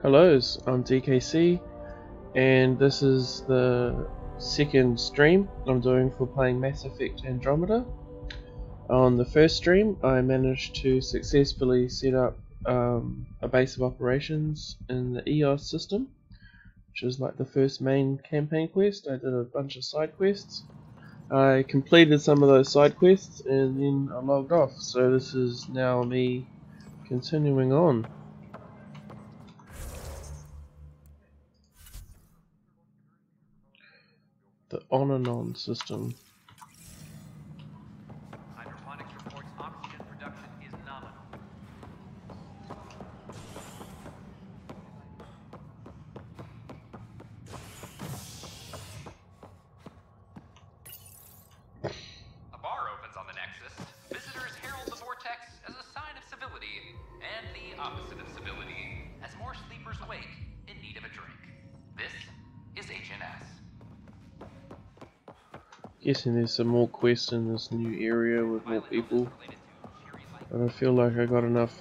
Hellos, I'm DKC, and this is the second stream I'm doing for playing Mass Effect Andromeda. On the first stream, I managed to successfully set up a base of operations in the EOS system, which is like the first main campaign quest. I did a bunch of side quests. I completed some of those side quests and then I logged off, so this is now me continuing on. The on and on system. Hydroponics reports oxygen production is nominal. A bar opens on the Nexus. Visitors herald the vortex as a sign of civility, and the opposite of civility, as more sleepers awake in need of a drink. This is HNS. Guessing there's some more quests in this new area with more people. I don't feel like I got enough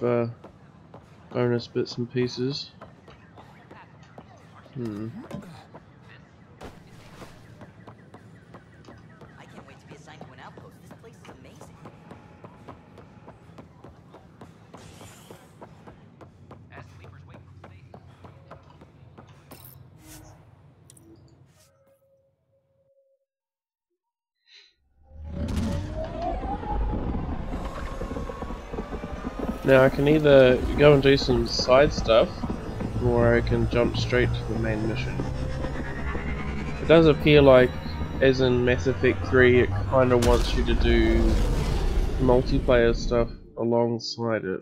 bonus bits and pieces. I can't wait to be assigned to an outpost. This place is amazing. As sleepers wake from space. Now I can either go and do some side stuff, or I can jump straight to the main mission. It does appear like, as in Mass Effect 3, it kind of wants you to do multiplayer stuff alongside it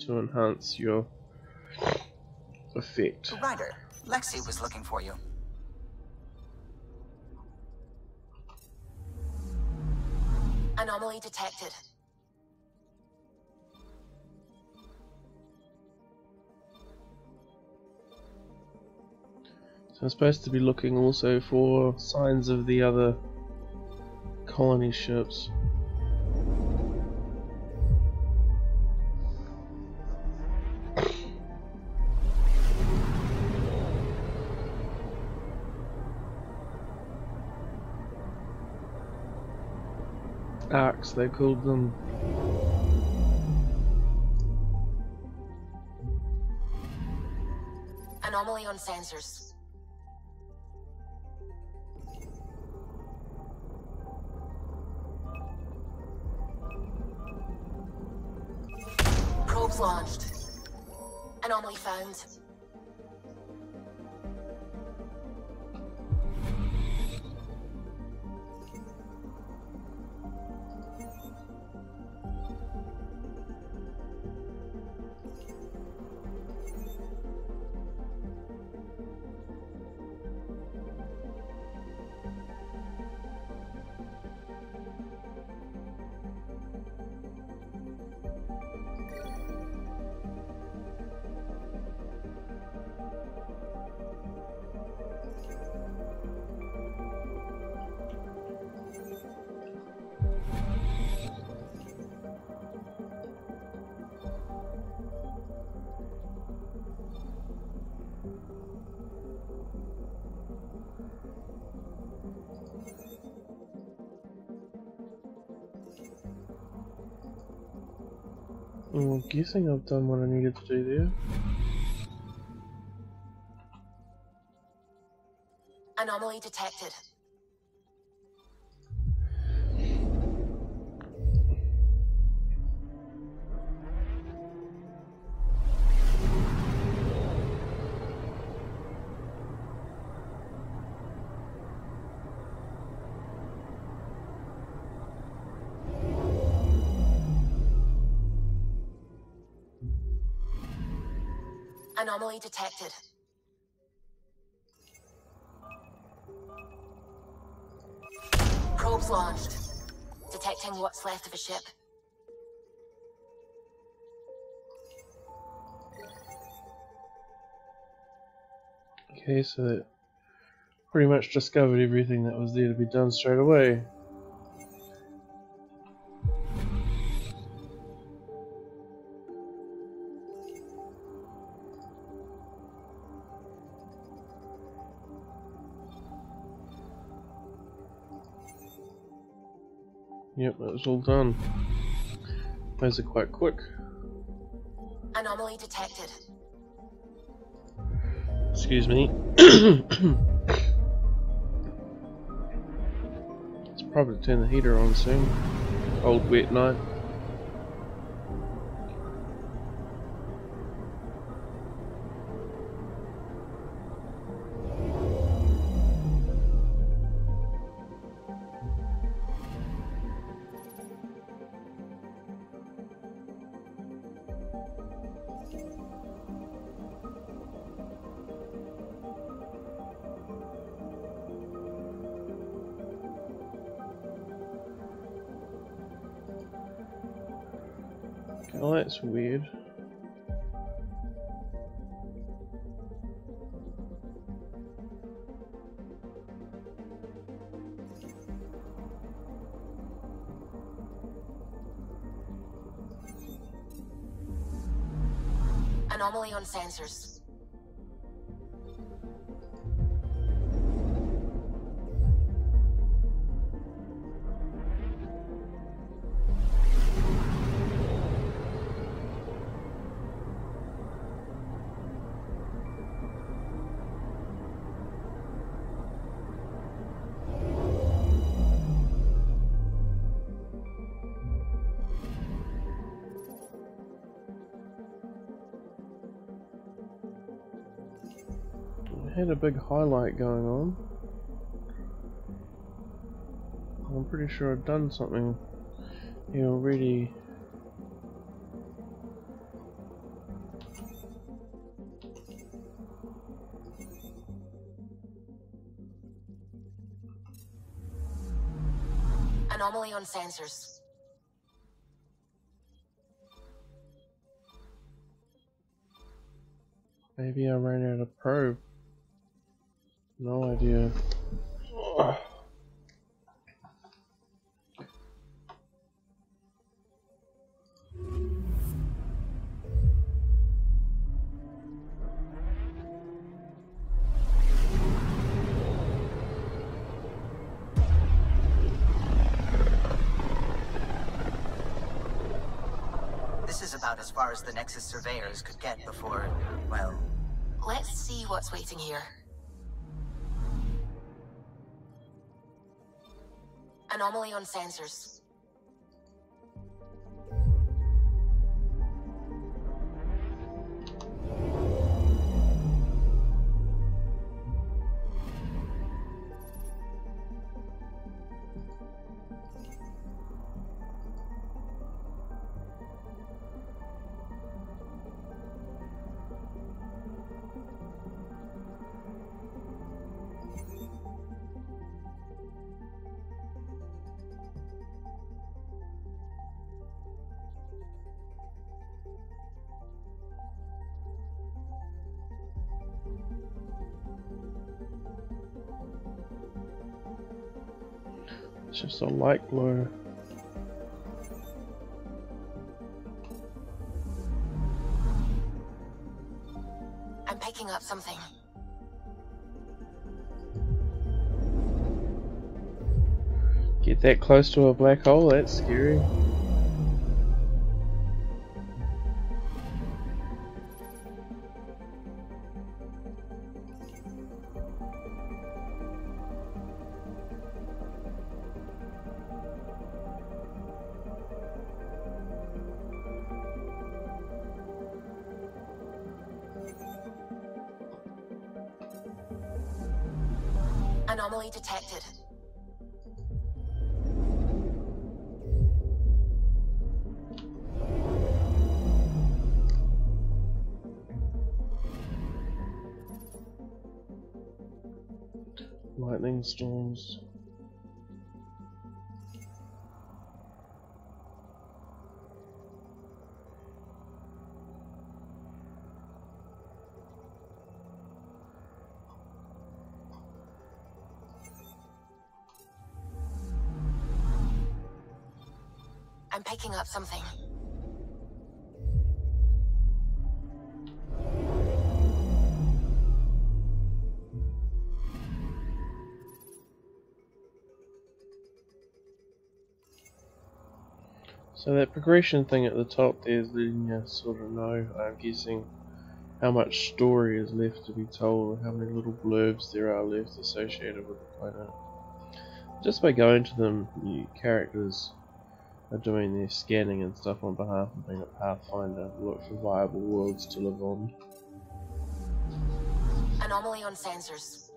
to enhance your effect. Ryder, Lexi was looking for you. Anomaly detected. So I'm supposed to be looking also for signs of the other colony ships. Arcs, they called them. Anomaly on sensors. Probes launched. Anomaly found. I'm guessing I've done what I needed to do there. Anomaly detected. Anomaly detected. Probes launched. Detecting what's left of a ship. Okay, so that pretty much discovered everything that was there to be done straight away. Yep, that was all done. Those are quite quick. Anomaly detected. Excuse me. It's probably turn the heater on soon. Cold, wet night. Oh, that's weird. Anomaly on sensors. Had a big highlight going on. I'm pretty sure I've done something here already. Anomaly on sensors. Maybe I ran out of probe. No idea. This is about as far as the Nexus surveyors could get before, well... Let's see what's waiting here. Anomaly on sensors. It's just a light glow. I'm picking up something. Get that close to a black hole, that's scary. Anomaly detected. Lightning storms. I'm picking up something. So that progression thing at the top there is letting you sort of know, I'm guessing, how much story is left to be told, how many little blurbs there are left associated with the planet. Just by going to them, your characters are doing their scanning and stuff on behalf of being a pathfinder, look for viable worlds to live on. Anomaly on sensors.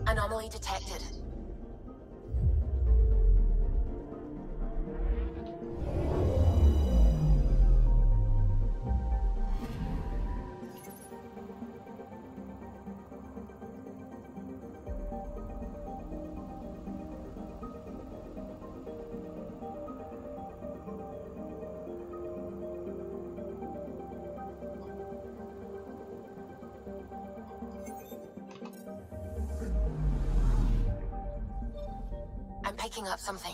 Anomaly detected. I'm picking up something.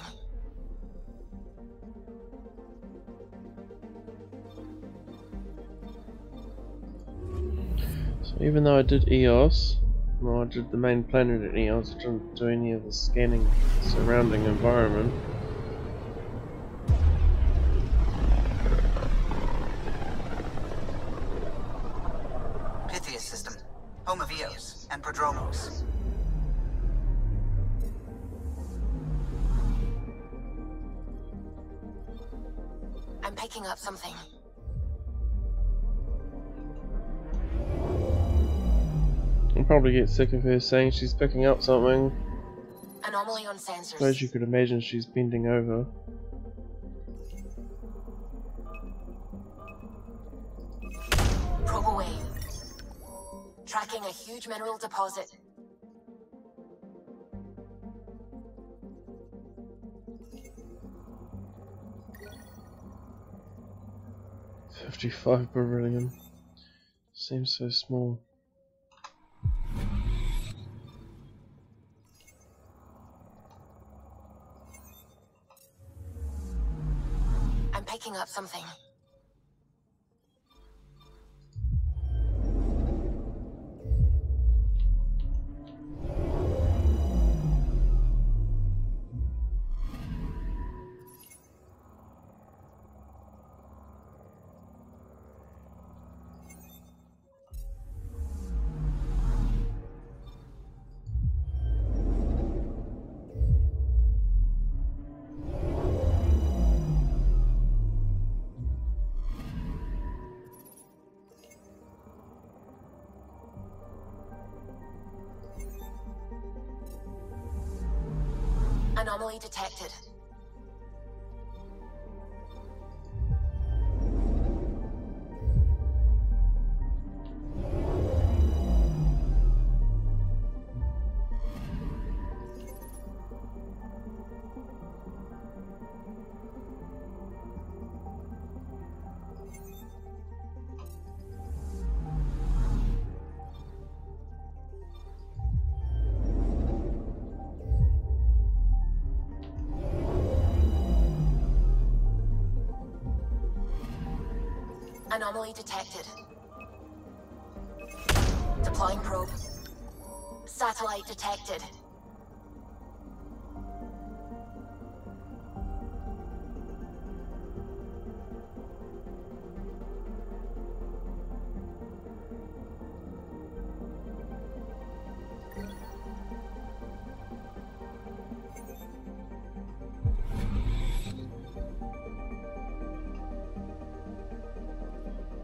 So even though I did EOS, well, I did the main planet at EOS, I didn't do any of the scanning the surrounding environment. Pythia system, home of Eos and Prodromos. I'm picking up something. I'll probably get sick of her saying she's picking up something. Anomaly on sensors. Suppose you could imagine she's bending over. Probe away. Tracking a huge mineral deposit. $55 beryllium. Seems so small. I'm picking up something. Anomaly detected. Anomaly detected. Deploying probe. Satellite detected.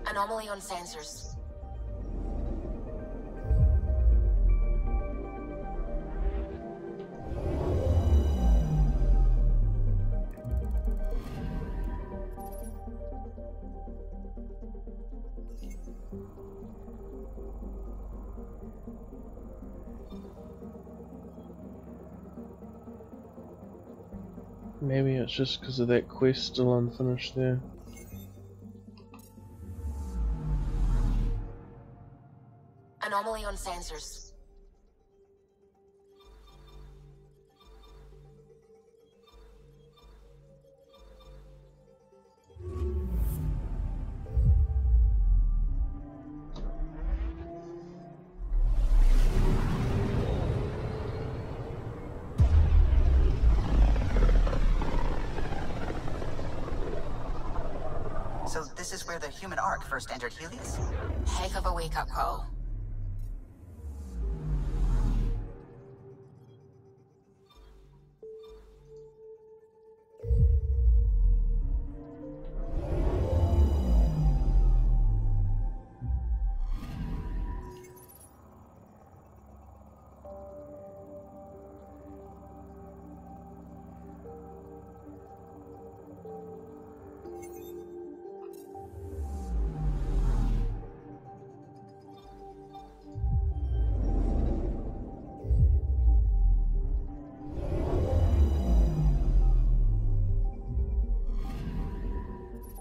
Anomaly on sensors. Maybe it's just because of that quest still unfinished there. Anomaly on sensors. So this is where the human Ark first entered Helios? Heck of a wake-up call.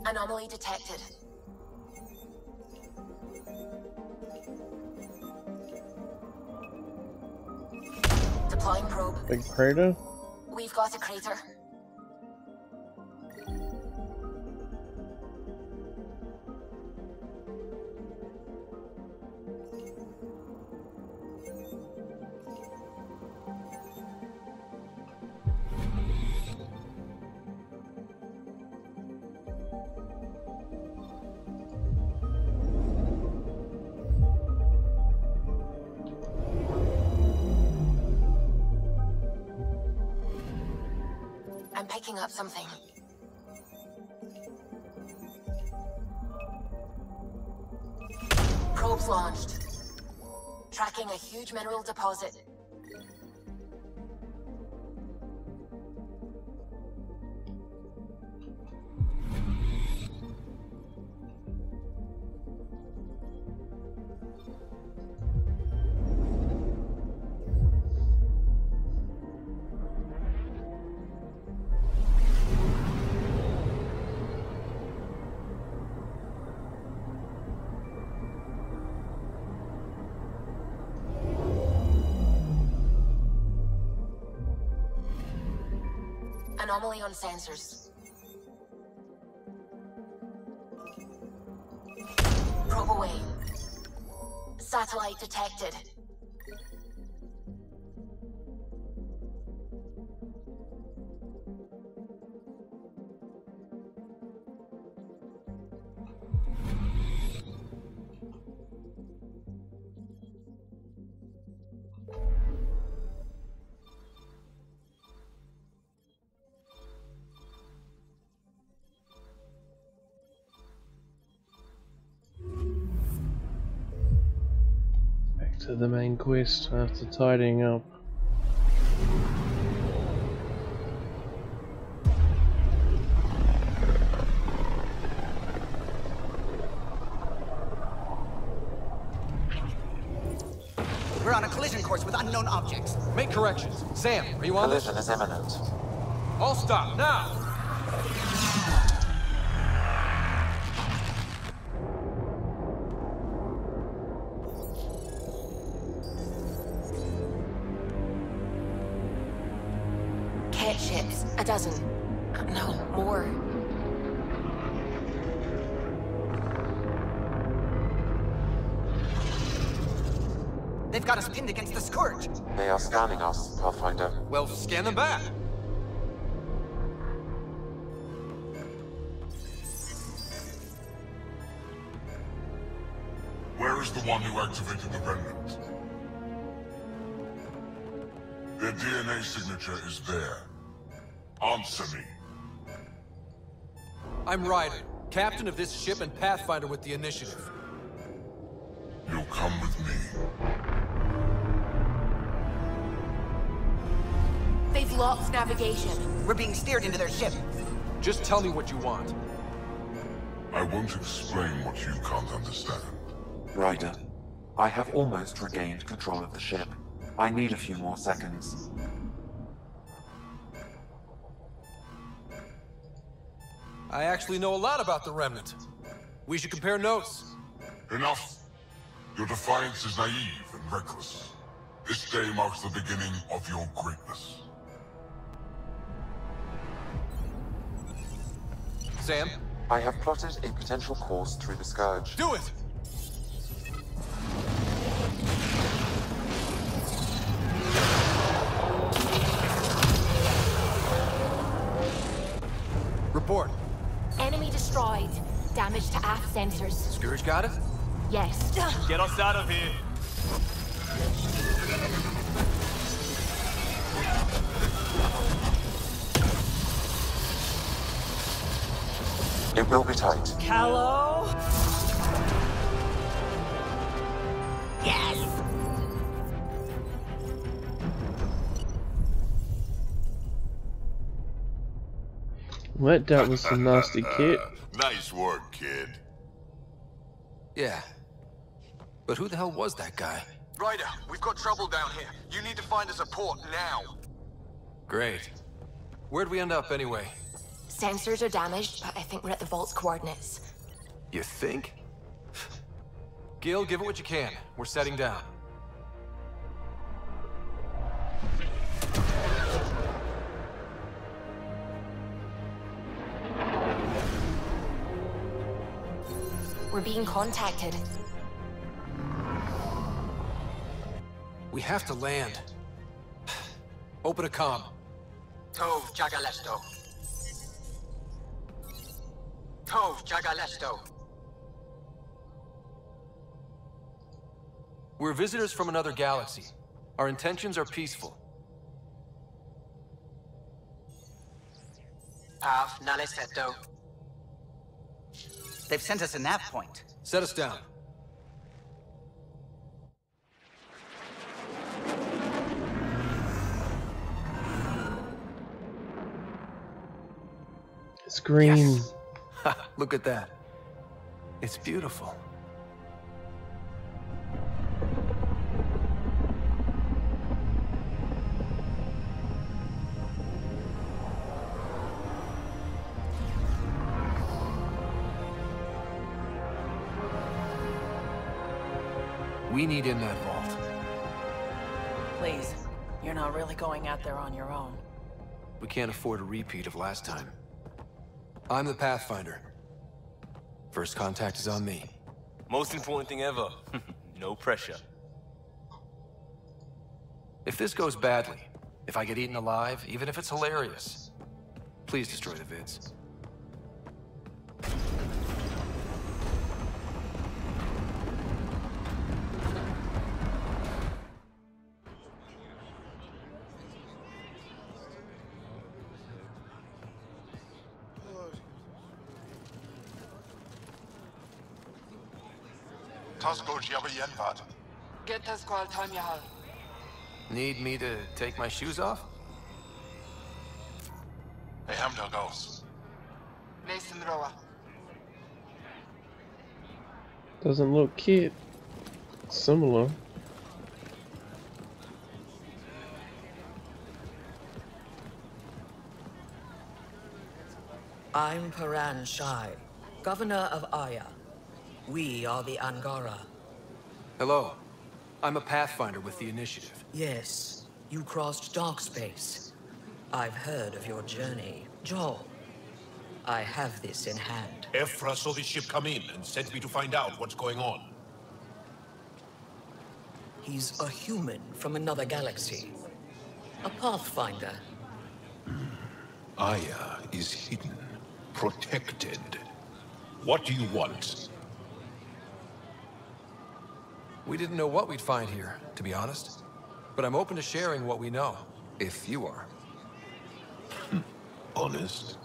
Anomaly detected. Deploying probe. Big crater? We've got a crater. I'm picking up something. Probes launched. Tracking a huge mineral deposit. Anomaly on sensors. Probe away. Satellite detected. Back to the main quest after tidying up. We're on a collision course with unknown objects. Make corrections. Sam, are you on this? Collision is imminent. All stop, now! Cat ships. A dozen. No, more. They've got us pinned against the Scourge. They are scanning us, Pathfinder. Well, scan them back. Where is the one who activated the remnant? Their DNA signature is there. Answer me. I'm Ryder, captain of this ship and Pathfinder with the initiative. You'll come with me. They've locked navigation. We're being steered into their ship. Just tell me what you want. I won't explain what you can't understand. Ryder, I have almost regained control of the ship. I need a few more seconds. I actually know a lot about the Remnant. We should compare notes. Enough. Your defiance is naive and reckless. This day marks the beginning of your greatness. Sam? I have plotted a potential course through the Scourge. Do it! Report. Enemy destroyed. Damage to aft sensors. Scourge got it? Yes. Get us out of here. It will be tight. Hello? Yes! Well, that dealt with some nasty kit. Nice work, kid. Yeah. But who the hell was that guy? Ryder, we've got trouble down here. You need to find us a port now. Great. Where'd we end up anyway? Sensors are damaged, but I think we're at the vault's coordinates. You think? Gil, give it what you can. We're setting down. We're being contacted. We have to land. Open a comm. Tove Jagalesto. Tove Jagalesto. We're visitors from another galaxy. Our intentions are peaceful. Av Naliseto. They've sent us a nav point. Set us down. It's green. Yes. Look at that. It's beautiful. We need in that vault. Please, you're not really going out there on your own. We can't afford a repeat of last time. I'm the Pathfinder. First contact is on me. Most important thing ever. No pressure. If this goes badly, if I get eaten alive, even if it's hilarious, please destroy the vids. Get us call time yahal. Need me to take my shoes off? Mason Roa. Doesn't look kit. Similar. I'm Paran Shai, Governor of Aya. We are the Angara. Hello. I'm a Pathfinder with the Initiative. Yes, you crossed dark space. I've heard of your journey. Joel, I have this in hand. Ephra saw the ship come in and sent me to find out what's going on. He's a human from another galaxy. A Pathfinder. Aya is hidden, protected. What do you want? We didn't know what we'd find here, to be honest. But I'm open to sharing what we know, if you are. Honest?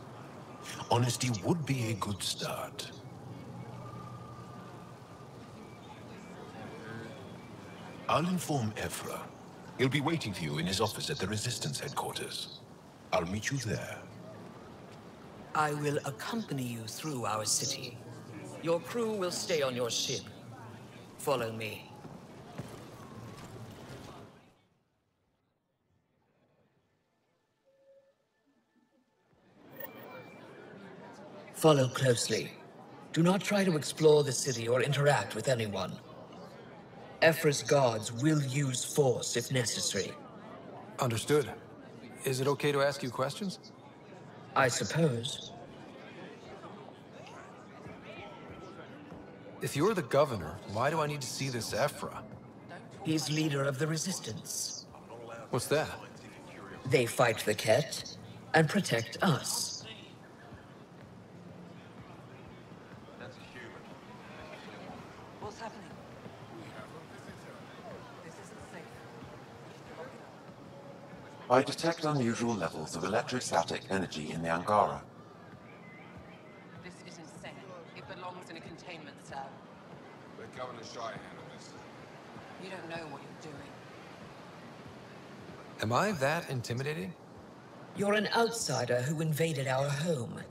Honesty would be a good start. I'll inform Ephra. He'll be waiting for you in his office at the Resistance headquarters. I'll meet you there. I will accompany you through our city. Your crew will stay on your ship. Follow me. Follow closely. Do not try to explore the city or interact with anyone. Ephra's guards will use force if necessary. Understood. Is it okay to ask you questions? I suppose. If you're the governor, why do I need to see this Ephra? He's leader of the Resistance. What's that? They fight the Ket and protect us. What's happening? This isn't safe. I detect unusual levels of electrostatic energy in the Angara. This is insane. It belongs in a containment cell. Let Governor Shire handle this. You don't know what you're doing. Am I that intimidating? You're an outsider who invaded our home.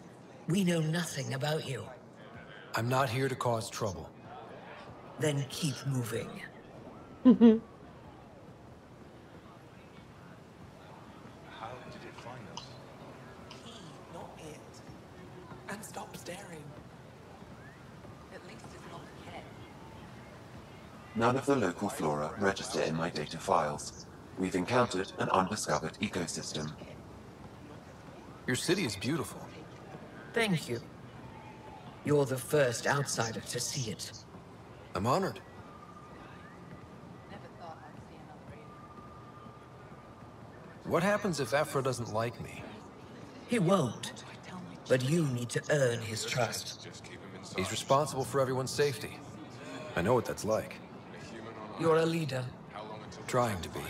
We know nothing about you. I'm not here to cause trouble. Then keep moving. How did it find us? He, not it. And stop staring. At least it's not the Ket. None of the local flora register in my data files. We've encountered an undiscovered ecosystem. Your city is beautiful. Thank you. You're the first outsider to see it. I'm honored. Never thought I'd see another alien. What happens if Ephra doesn't like me? He won't. But you need to earn his trust. He's responsible for everyone's safety. I know what that's like. You're a leader. Trying to be.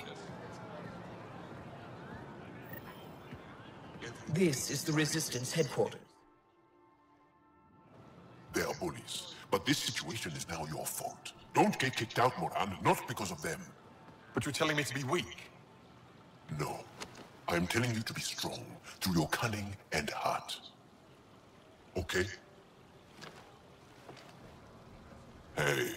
This is the Resistance headquarters. They are bullies, but this situation is now your fault. Don't get kicked out, Moran, not because of them. But you're telling me to be weak? No. I am telling you to be strong through your cunning and heart. Okay? Hey.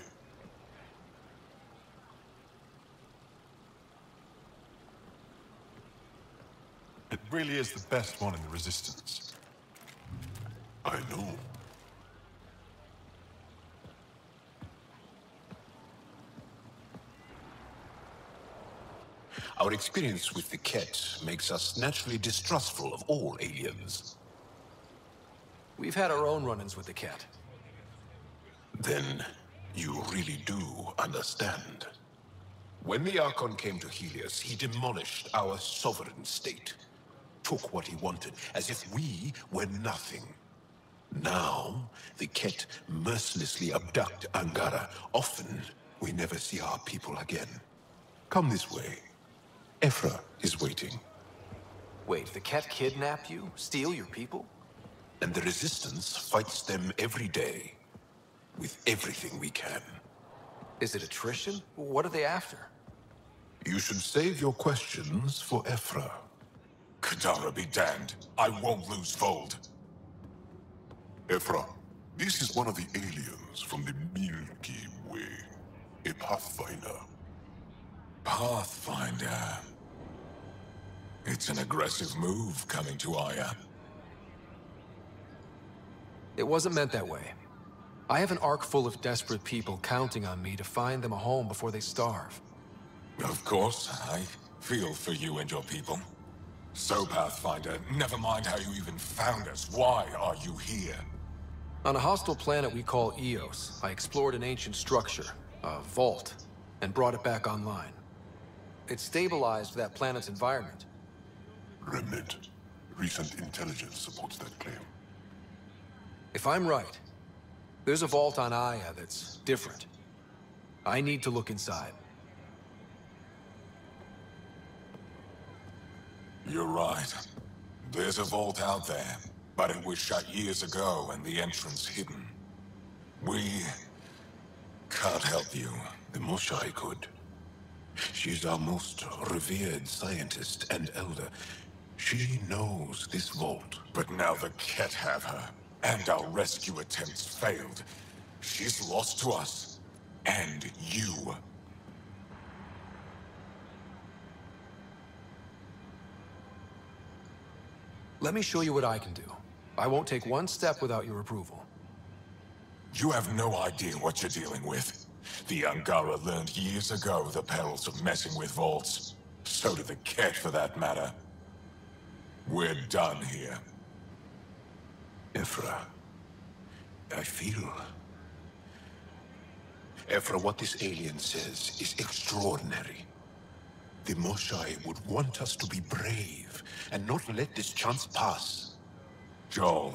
It really is the best one in the Resistance. I know. Our experience with the Ket makes us naturally distrustful of all aliens. We've had our own run-ins with the Ket. Then you really do understand. When the Archon came to Helios, he demolished our sovereign state. Took what he wanted, as if we were nothing. Now, the Ket mercilessly abduct Angara. Often, we never see our people again. Come this way. Ephra is waiting. Wait, the Ket kidnap you? Steal your people? And the Resistance fights them every day. With everything we can. Is it attrition? What are they after? You should save your questions for Ephra. Kadara be damned. I won't lose Fold. Ephra, this is one of the aliens from the Milky Way. A Pathfinder. Pathfinder. It's an aggressive move coming to Aya. It wasn't meant that way. I have an ark full of desperate people counting on me to find them a home before they starve. Of course, I feel for you and your people. So, Pathfinder, never mind how you even found us. Why are you here? On a hostile planet we call Eos, I explored an ancient structure, a vault, and brought it back online. It stabilized that planet's environment. Remnant. Recent intelligence supports that claim. If I'm right, there's a vault on Aya that's different. I need to look inside. You're right. There's a vault out there, but it was shut years ago and the entrance hidden. We can't help you. The Moshai could. She's our most revered scientist and elder. She knows this vault. But now the Ket have her, and our rescue attempts failed. She's lost to us, and you. Let me show you what I can do. I won't take one step without your approval. You have no idea what you're dealing with. The Angara learned years ago the perils of messing with vaults. So did the Ket, for that matter. We're done here. Ephra, I feel... Ephra, what this alien says is extraordinary. The Moshai would want us to be brave and not let this chance pass. Joel,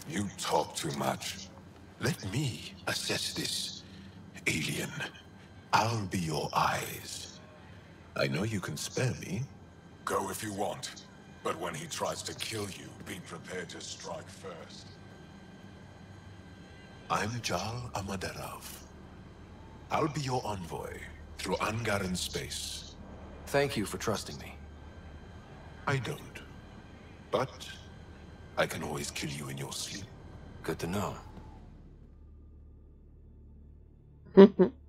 you talk too much. Let me assess this, alien. I'll be your eyes. I know you can spare me. Go if you want. But when he tries to kill you, be prepared to strike first. I'm Jal Amaderov. I'll be your envoy through Angaran space. Thank you for trusting me. I don't. But I can always kill you in your sleep. Good to know.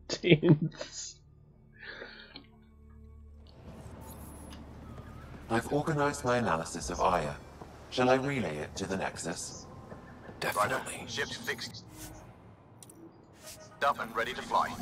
Tense. I've organized my analysis of Aya. Shall I relay it to the Nexus? Definitely. Ryder, ship's fixed up and ready to fly.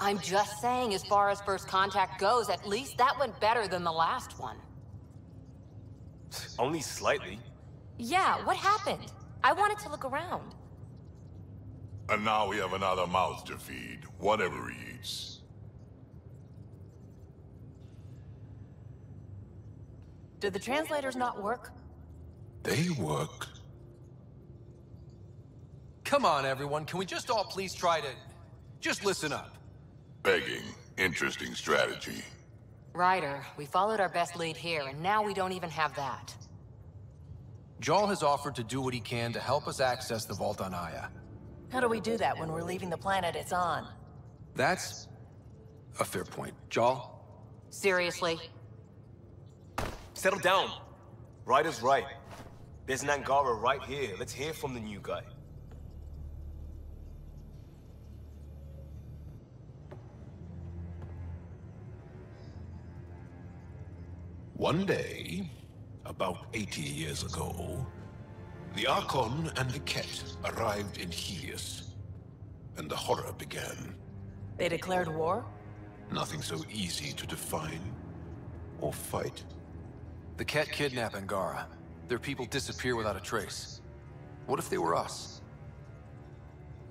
I'm just saying, as far as first contact goes, at least that went better than the last one. Only slightly. Yeah, what happened? I wanted to look around. And now we have another mouth to feed, whatever he eats. Did the translators not work? They work. Come on, everyone. Can we just all please try to... just listen up? Begging. Interesting strategy. Ryder, we followed our best lead here, and now we don't even have that. Jal has offered to do what he can to help us access the vault on Aya. How do we do that when we're leaving the planet it's on? That's a fair point. Jal? Seriously? Settle down. Ryder's right. There's an Angara right here. Let's hear from the new guy. One day, about 80 years ago, the Archon and the Ket arrived in Helios, and the horror began. They declared war? Nothing so easy to define or fight. The Ket kidnap Angara. Their people disappear without a trace. What if they were us?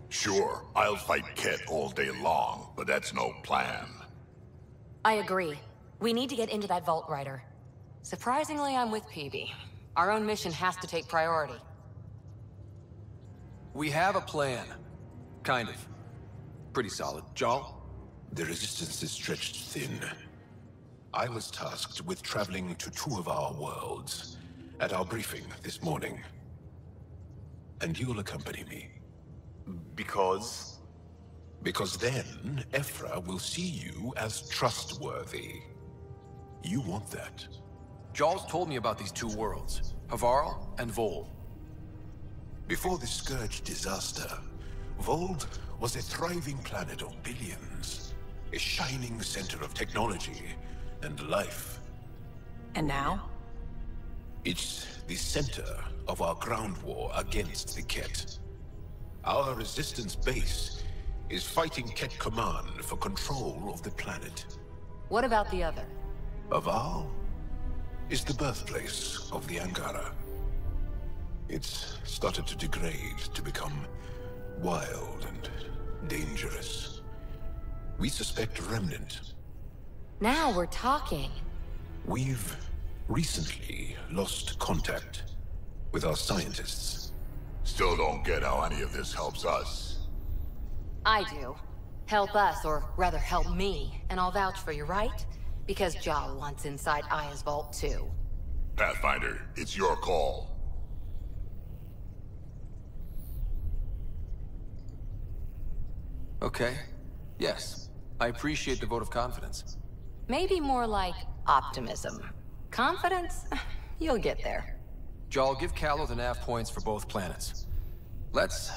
Sure, I'll fight Ket all day long, but that's no plan. I agree. We need to get into that vault, Ryder. Surprisingly, I'm with PB. Our own mission has to take priority. We have a plan. Kind of. Pretty solid. Jal? The resistance is stretched thin. I was tasked with traveling to two of our worlds at our briefing this morning. And you'll accompany me. Because? Because then, Ephra will see you as trustworthy. You want that. Jal's told me about these two worlds, Havarl and Vol. Before the Scourge disaster, Vold was a thriving planet of billions. A shining center of technology and life. And now? It's the center of our ground war against the Ket. Our resistance base is fighting Ket Command for control of the planet. What about the other? Havarl is the birthplace of the Angara. It's started to degrade, to become wild and dangerous. We suspect Remnant. Now we're talking. We've recently lost contact with our scientists. Still don't get how any of this helps us. I do. Help us, or rather help me, and I'll vouch for you, right? Because Jal wants inside Aya's vault too. Pathfinder, it's your call. Okay. Yes. I appreciate the vote of confidence. Maybe more like optimism. Confidence? You'll get there. Jarl, give Callow the nav points for both planets. Let's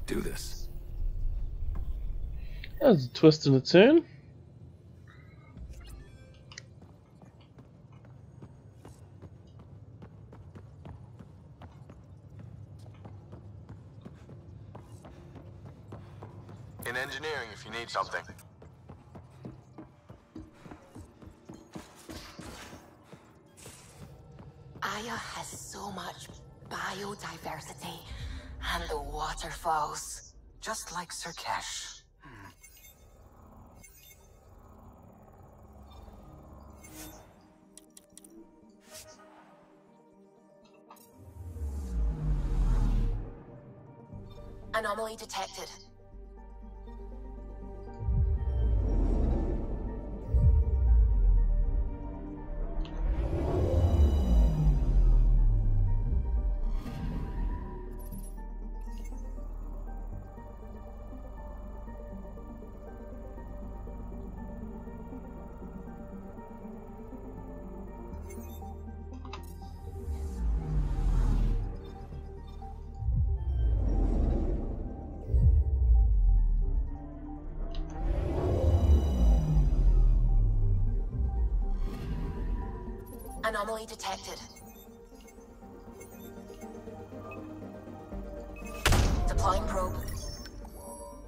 do this. That was a twist and a turn. In engineering, if you need something. Aya has so much biodiversity, and the waterfalls. Just like Sirkesh. Anomaly detected. Anomaly detected. Deploying probe.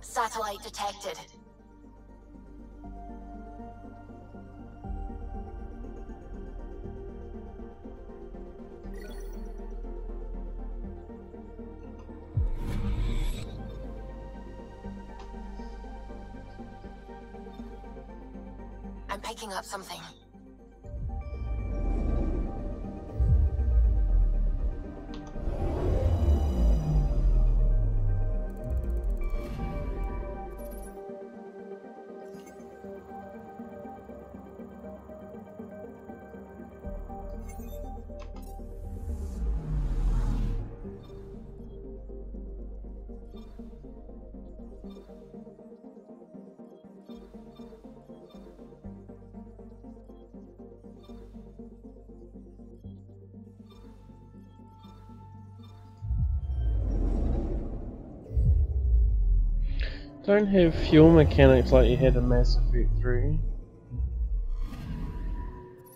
Satellite detected. I'm picking up something. Don't have fuel mechanics like you had in Mass Effect 3.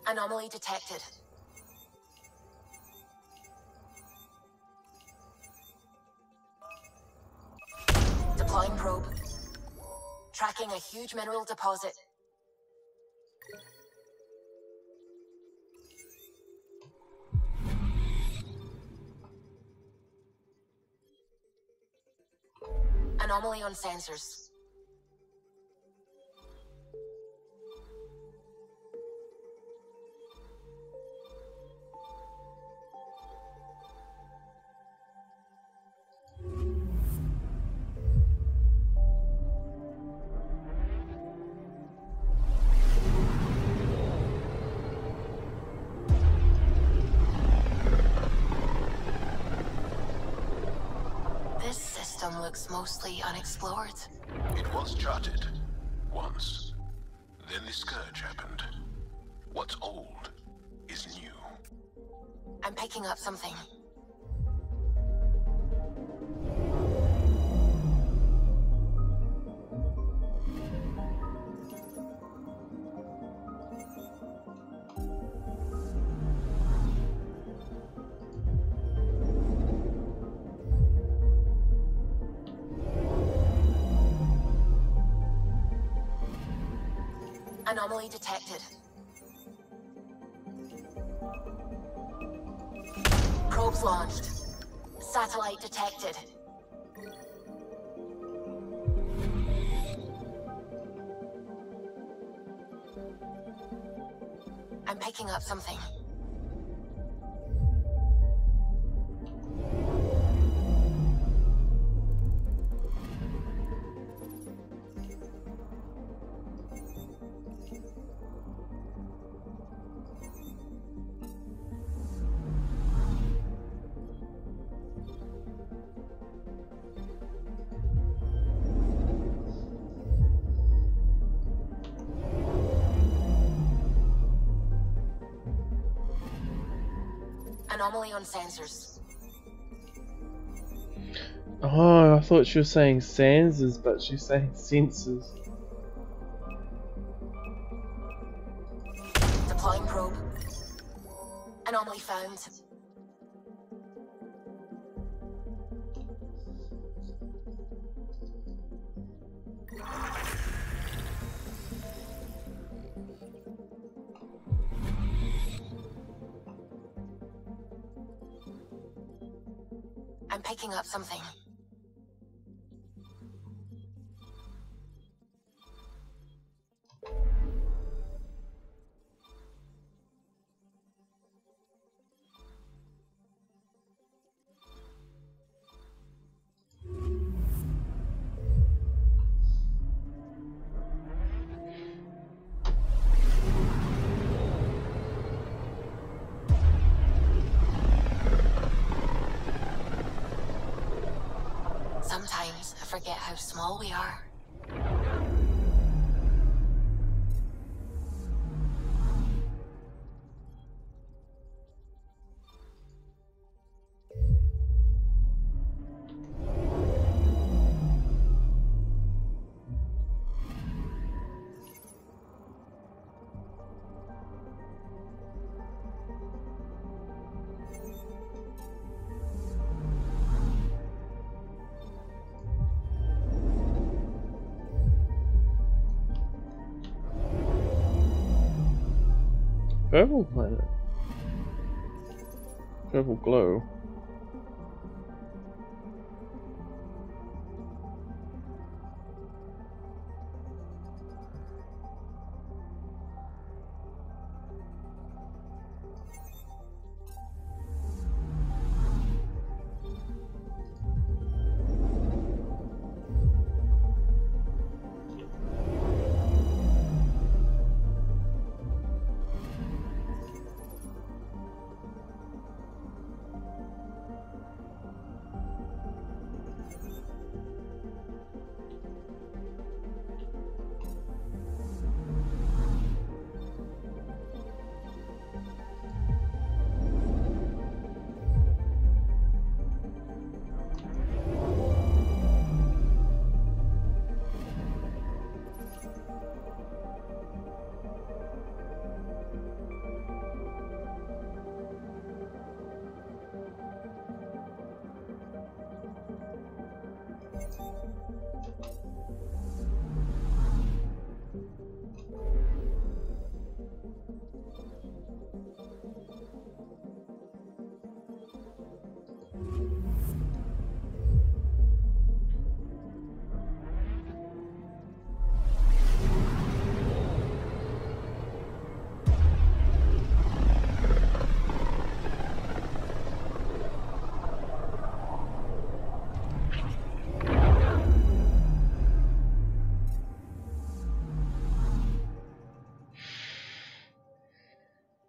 Anomaly detected. Deploying probe. Tracking a huge mineral deposit. Anomaly on sensors. This system looks mostly unexplored. It was charted. Once. Then the Scourge happened. What's old is new. I'm picking up something. Anomaly detected. Probes launched. Satellite detected. I'm picking up something. Anomaly on sensors. Oh, I thought she was saying Sanses, but she's saying sensors. Deploying probe. Anomaly found. I'm picking up something. Sometimes I forget how small we are. Purple planet. Purple glow.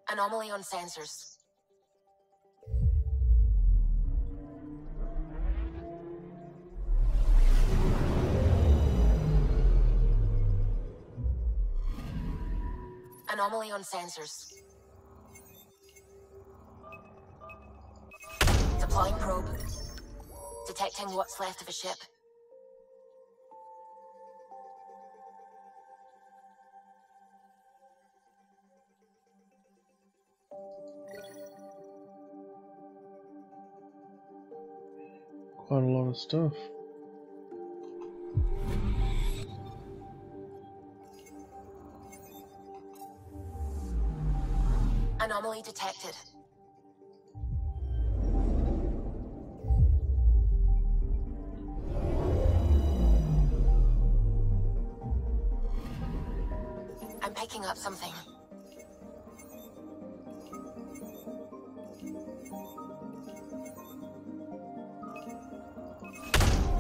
Anomaly on sensors. Anomaly on sensors. Deploying probe. Detecting what's left of a ship. Quite a lot of stuff. Anomaly detected. I'm picking up something.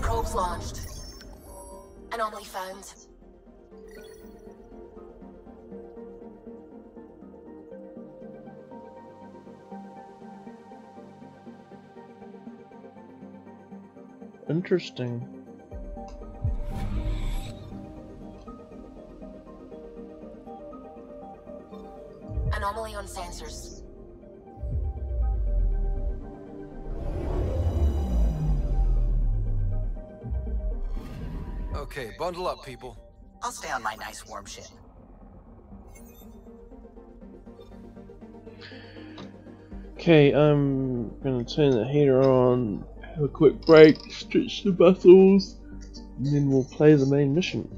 Probes launched. Anomaly found. Interesting. Anomaly on sensors. Okay, bundle up, people. I'll stay on my nice warm ship. Okay, I'm gonna turn the heater on, have a quick break, stretch the muscles, and then we'll play the main mission.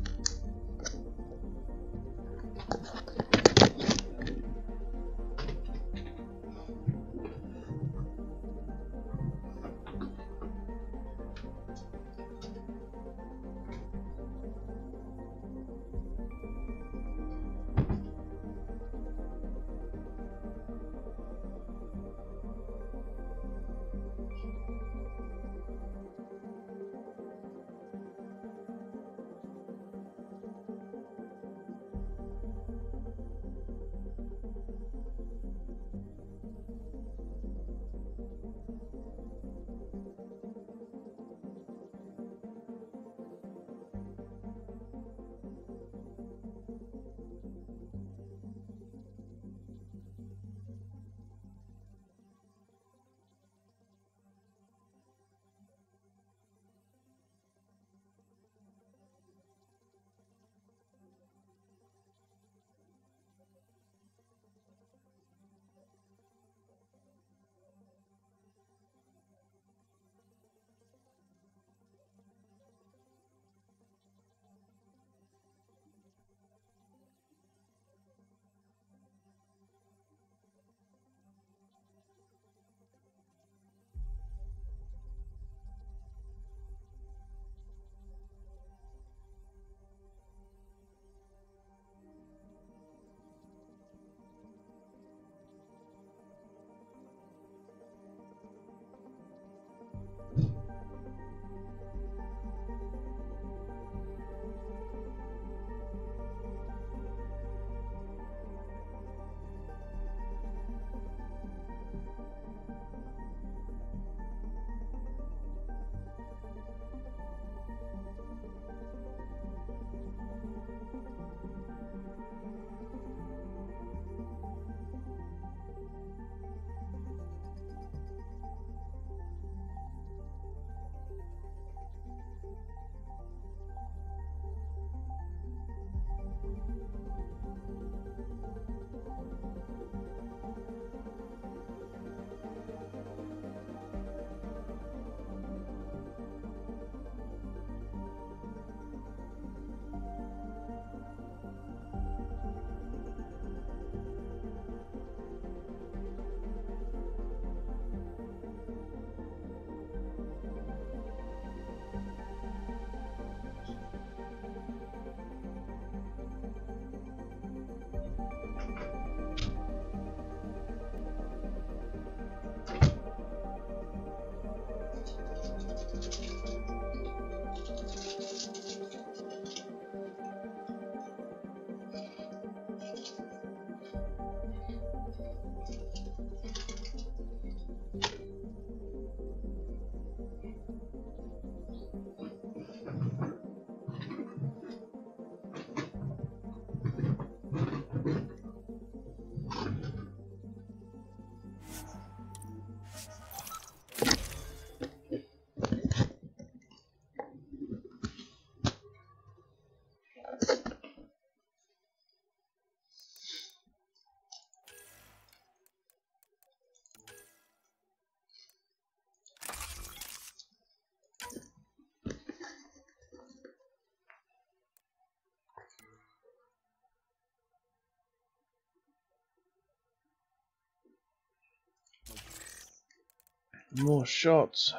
More shots.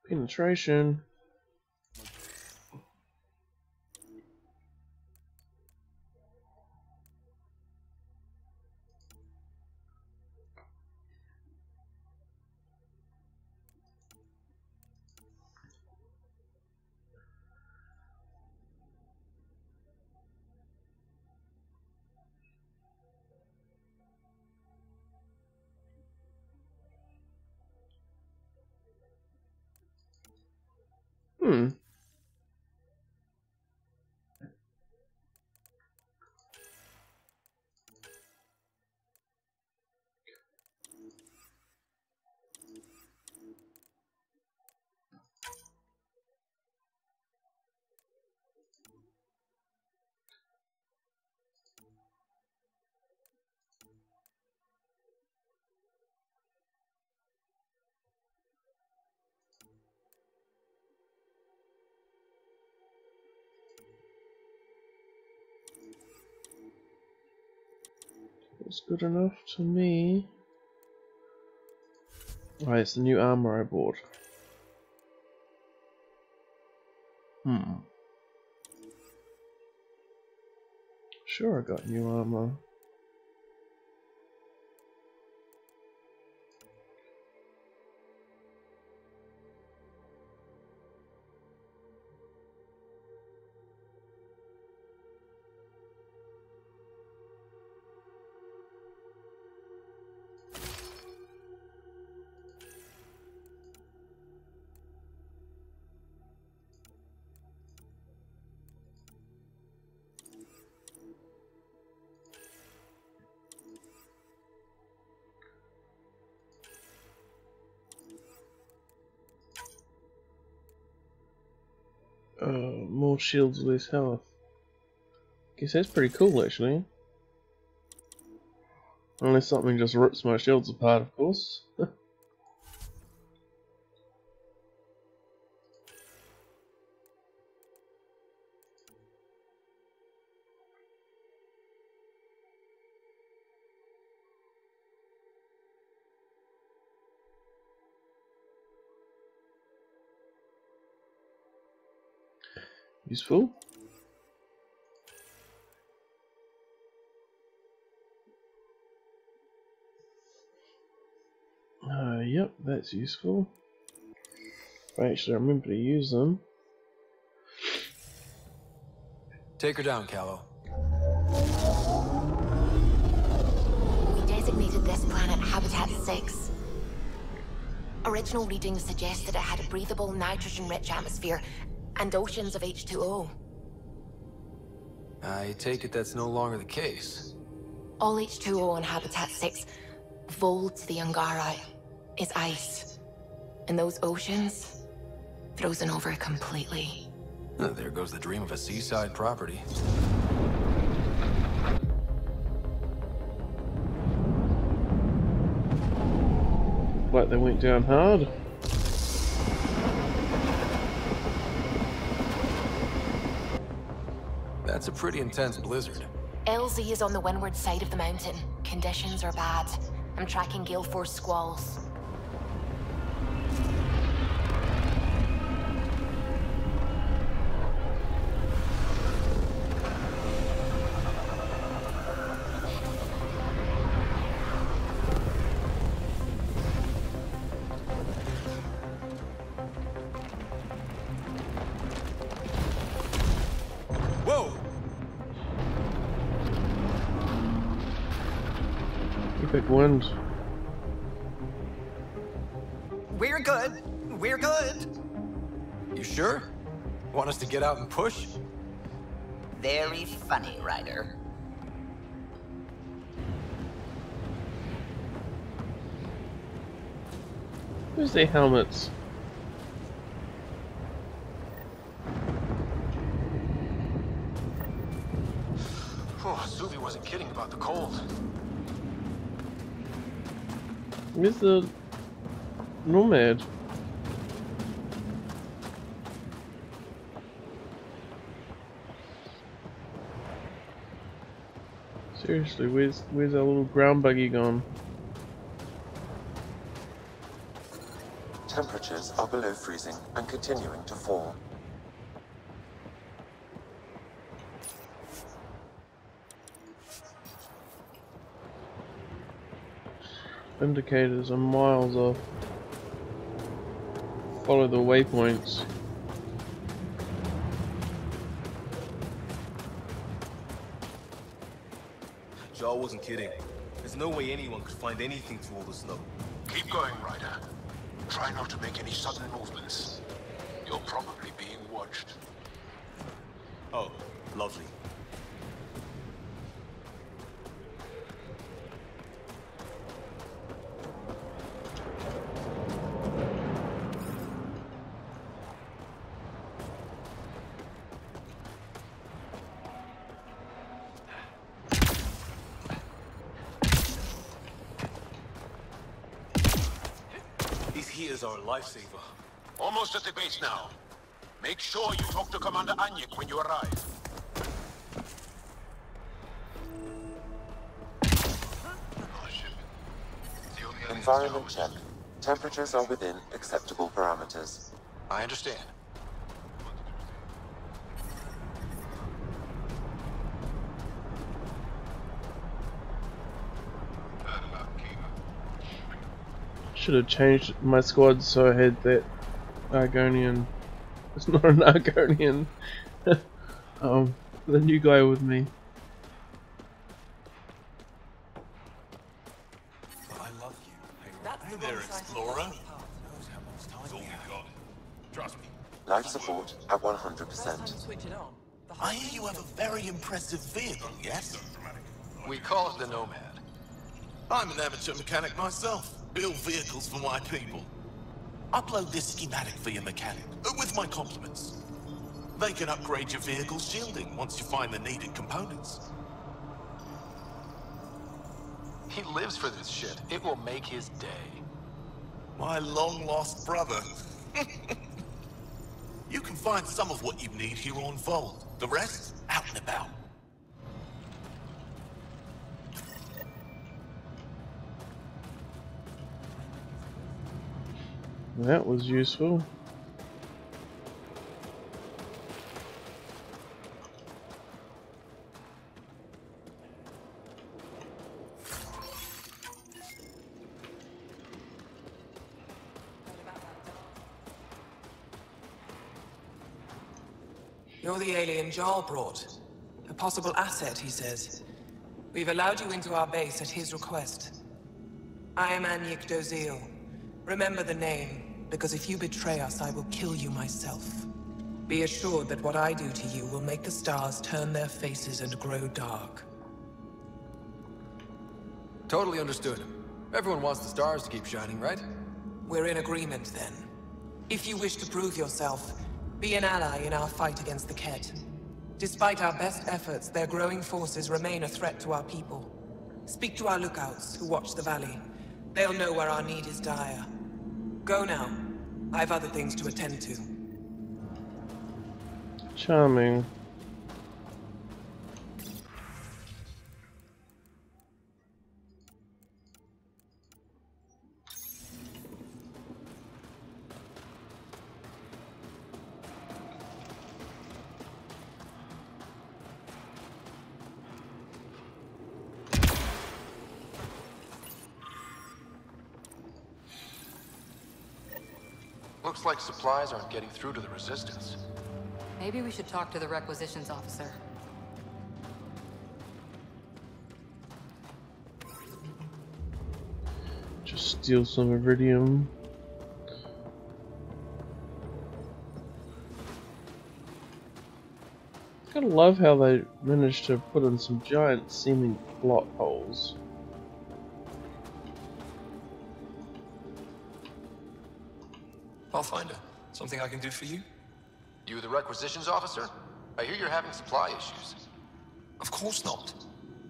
Penetration. Looks good enough to me. Oh, it's the new armor I bought. Sure, I got new armor. More shields, less health. Guess that's pretty cool, actually. Unless something just rips my shields apart, of course. Useful. Yep, that's useful. I actually remember to use them. Take her down, Callow. We designated this planet Habitat 6. Original readings suggested it had a breathable, nitrogen-rich atmosphere and oceans of H2O. I take it that's no longer the case. All H2O on Habitat 6, Volt the Angara, is ice. And those oceans, frozen over completely. There goes the dream of a seaside property. Like they went down hard. That's a pretty intense blizzard. LZ is on the windward side of the mountain. Conditions are bad. I'm tracking gale force squalls. Whoa! Big wind. We're good. We're good. You sure? Want us to get out and push? Very funny, Ryder. Where's their helmets? Oh, Suvi wasn't kidding about the cold. Where's the Nomad? Seriously, where's our little ground buggy gone? Temperatures are below freezing and continuing to fall. Indicators are miles off. Follow the waypoints. Jaw wasn't kidding. There's no way anyone could find anything through all the snow. Keep going, Ryder. Try not to make any sudden movements. You're probably being watched. Oh, lovely. He is our lifesaver. Almost at the base now. Make sure you talk to Commander Anyik when you arrive. Environment check. Temperatures are within acceptable parameters. I understand. Should have changed my squad so I had that Argonian. It's not an Argonian. The new guy with me. I love you. Hey there, Explorer. Trust me. Life support at 100%. I hear you have a very impressive vehicle, yes? We call it the Nomad. I'm an amateur mechanic myself. Build vehicles for my people. Upload this schematic for your mechanic, with my compliments. They can upgrade your vehicle's shielding once you find the needed components. He lives for this shit. It will make his day. My long-lost brother. You can find some of what you need here on Vault. The rest, out and about. That was useful. You're the alien Jarl brought. A possible asset, he says. We've allowed you into our base at his request. I am Anyik Dozil. Remember the name, because if you betray us, I will kill you myself. Be assured that what I do to you will make the stars turn their faces and grow dark. Totally understood. Everyone wants the stars to keep shining, right? We're in agreement, then. If you wish to prove yourself, be an ally in our fight against the Kett. Despite our best efforts, their growing forces remain a threat to our people. Speak to our lookouts, who watch the valley. They'll know where our need is dire. Go now. I have other things to attend to. Charming. Looks like supplies aren't getting through to the Resistance. Maybe we should talk to the requisitions officer. Just steal some iridium. I kinda love how they managed to put in some giant seeming plot holes. Pathfinder, something I can do for you? You the requisitions officer? I hear you're having supply issues. Of course not.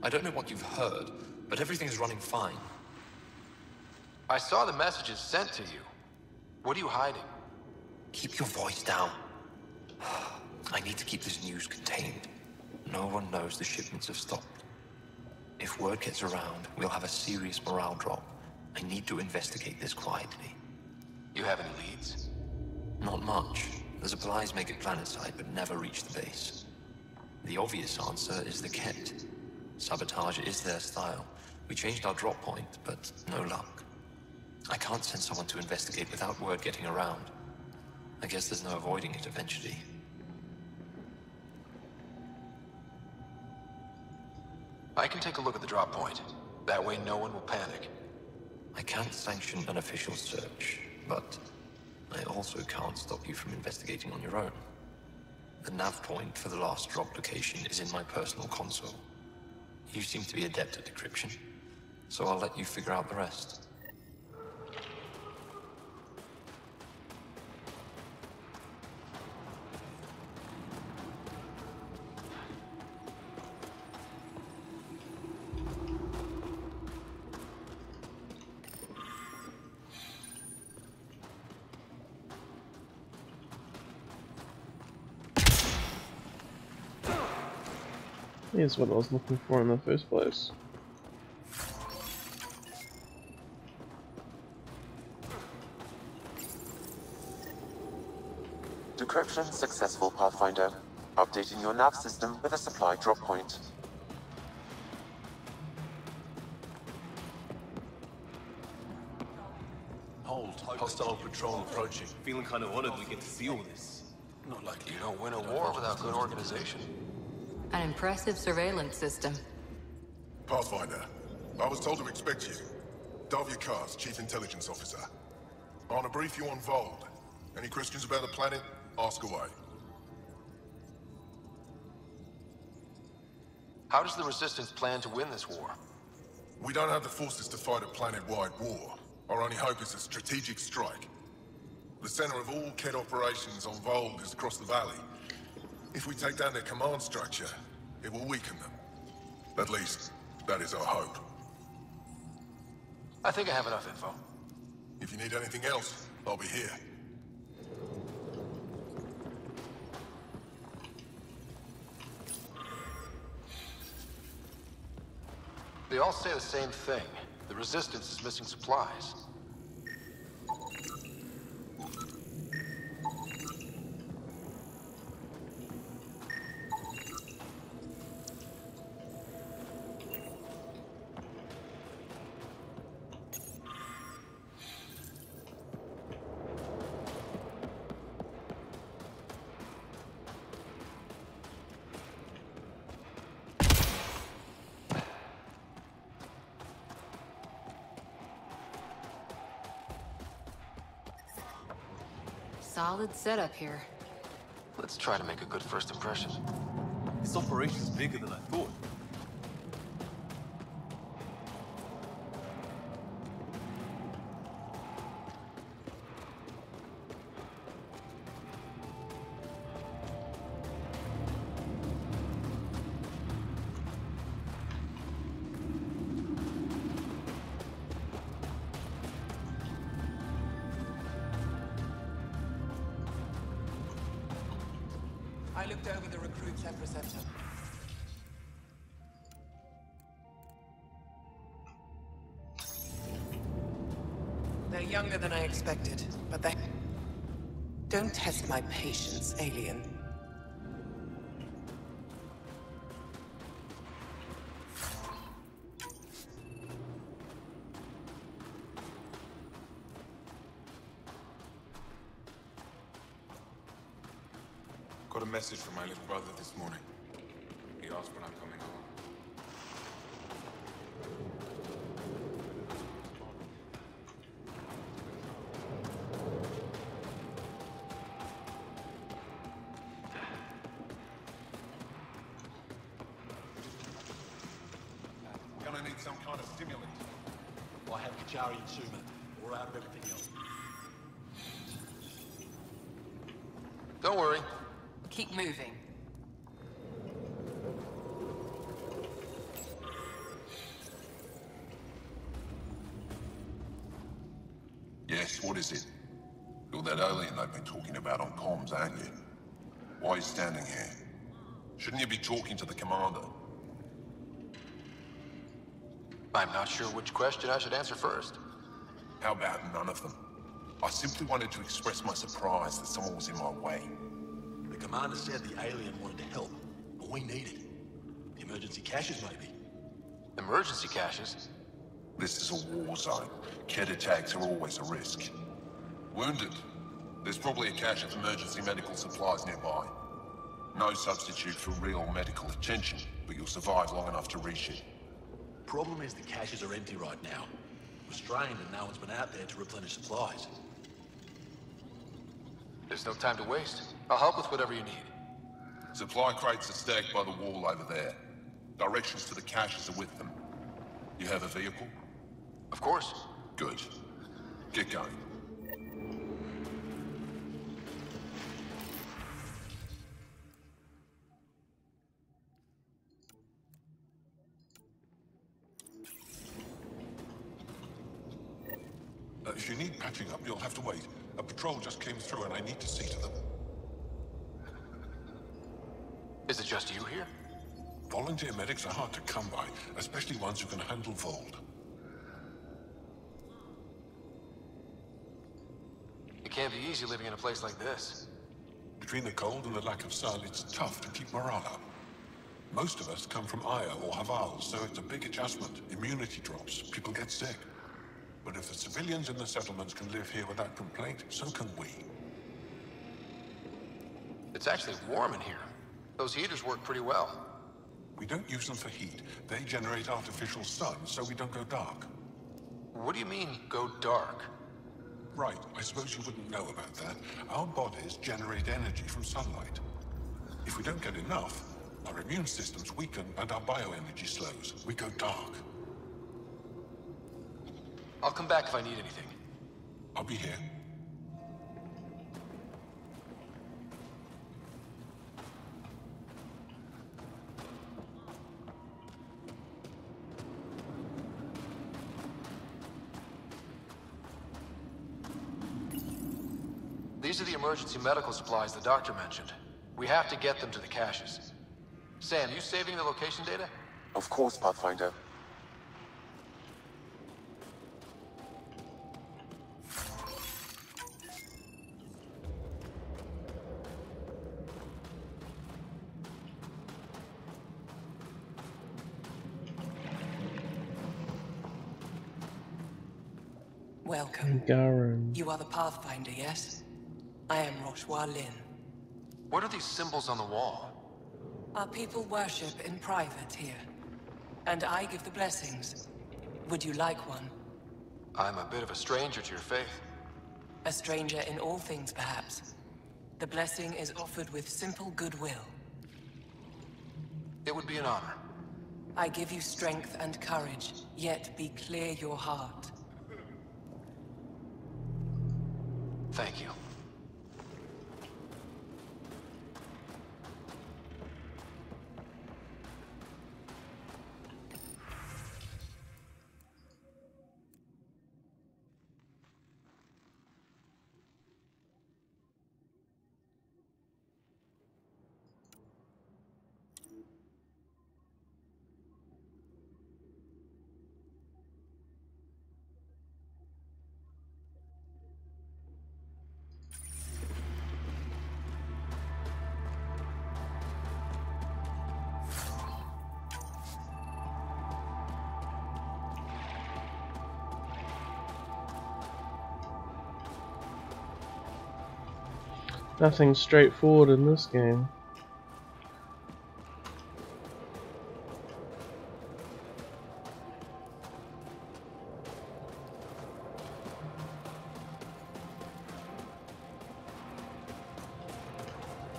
I don't know what you've heard, but everything's running fine. I saw the messages sent to you. What are you hiding? Keep your voice down. I need to keep this news contained. No one knows the shipments have stopped. If word gets around, we'll have a serious morale drop. I need to investigate this quietly. You have any leads? Not much. The supplies make it planetside, but never reach the base. The obvious answer is the Kett. Sabotage is their style. We changed our drop point, but no luck. I can't send someone to investigate without word getting around. I guess there's no avoiding it eventually. I can take a look at the drop point. That way no one will panic. I can't sanction an official search, but I also can't stop you from investigating on your own. The nav point for the last drop location is in my personal console. You seem to be adept at decryption, so I'll let you figure out the rest. Here's what I was looking for in the first place. Decryption successful, Pathfinder. Updating your nav system with a supply drop point. Hold. Hostile patrol approaching. Feeling kind of honored we get to see all this. Not like you don't win a war without good organization. An impressive surveillance system. Pathfinder, I was told to expect you. Davia Kars, Chief Intelligence Officer. I want to brief you on Vold. Any questions about the planet? Ask away. How does the Resistance plan to win this war? We don't have the forces to fight a planet-wide war. Our only hope is a strategic strike. The center of all KED operations on Vold is across the valley. If we take down their command structure, it will weaken them. At least, that is our hope. I think I have enough info. If you need anything else, I'll be here. They all say the same thing. The Resistance is missing supplies. Solid setup here. Let's try to make a good first impression. This operation's bigger than I thought. I looked over the recruits representative. They're younger than I expected, but they... Don't test my patience, alien. Got a message from my little brother this morning. He asked when I'm coming home. Gonna need some kind of stimulant. I have Kachari and Suma. We're out of everything else. Don't worry. Keep moving. Yes, what is it? You're that alien they've been talking about on comms, aren't you? Why are you standing here? Shouldn't you be talking to the commander? I'm not sure which question I should answer first. How about none of them? I simply wanted to express my surprise that someone was in my way. The commander said the alien wanted to help, but we need it. The emergency caches, maybe. Emergency caches? This is a war zone. KED attacks are always a risk. Wounded? There's probably a cache of emergency medical supplies nearby. No substitute for real medical attention, but you'll survive long enough to reshoot. Problem is the caches are empty right now. We're strained and no one's been out there to replenish supplies. There's no time to waste. I'll help with whatever you need. Supply crates are stacked by the wall over there. Directions to the caches are with them. You have a vehicle? Of course. Good. Get going. If you need patching up, you'll have to wait. A patrol just came through and I need to see to them. Is it just you here? Volunteer medics are hard to come by, especially ones who can handle Vold. It can't be easy living in a place like this. Between the cold and the lack of sun, it's tough to keep morale up. Most of us come from Aya or Haval, so it's a big adjustment. Immunity drops, people get sick. But if the civilians in the settlements can live here without complaint, so can we. It's actually warm in here. Those heaters work pretty well. We don't use them for heat. They generate artificial sun, so we don't go dark. What do you mean, go dark? Right, I suppose you wouldn't know about that. Our bodies generate energy from sunlight. If we don't get enough, our immune systems weaken and our bioenergy slows. We go dark. I'll come back if I need anything. I'll be here. These are the emergency medical supplies the doctor mentioned. We have to get them to the caches. Sam, you saving the location data? Of course, Pathfinder. Welcome. Garen. You are the Pathfinder, yes? I am Roshua Lin. What are these symbols on the wall? Our people worship in private here. And I give the blessings. Would you like one? I'm a bit of a stranger to your faith. A stranger in all things, perhaps. The blessing is offered with simple goodwill. It would be an honor. I give you strength and courage, yet be clear your heart. Thank you. Nothing straightforward in this game.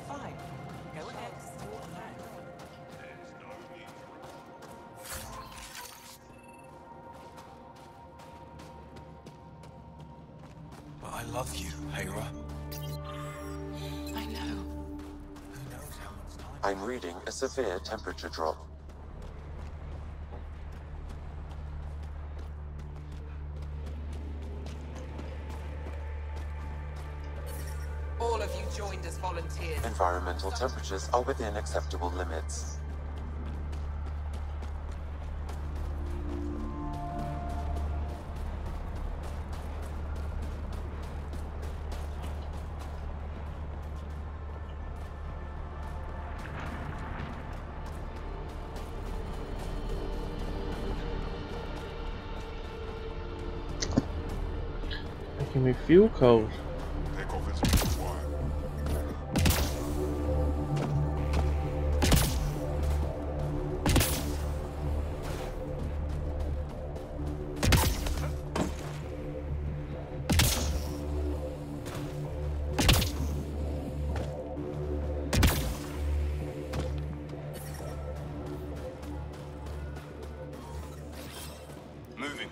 Fine. Go ahead. But I love you, Hera. I know. I'm reading a severe temperature drop. All of you joined as volunteers. Environmental temperatures are within acceptable limits. Making me feel cold. Take off its wire. Moving.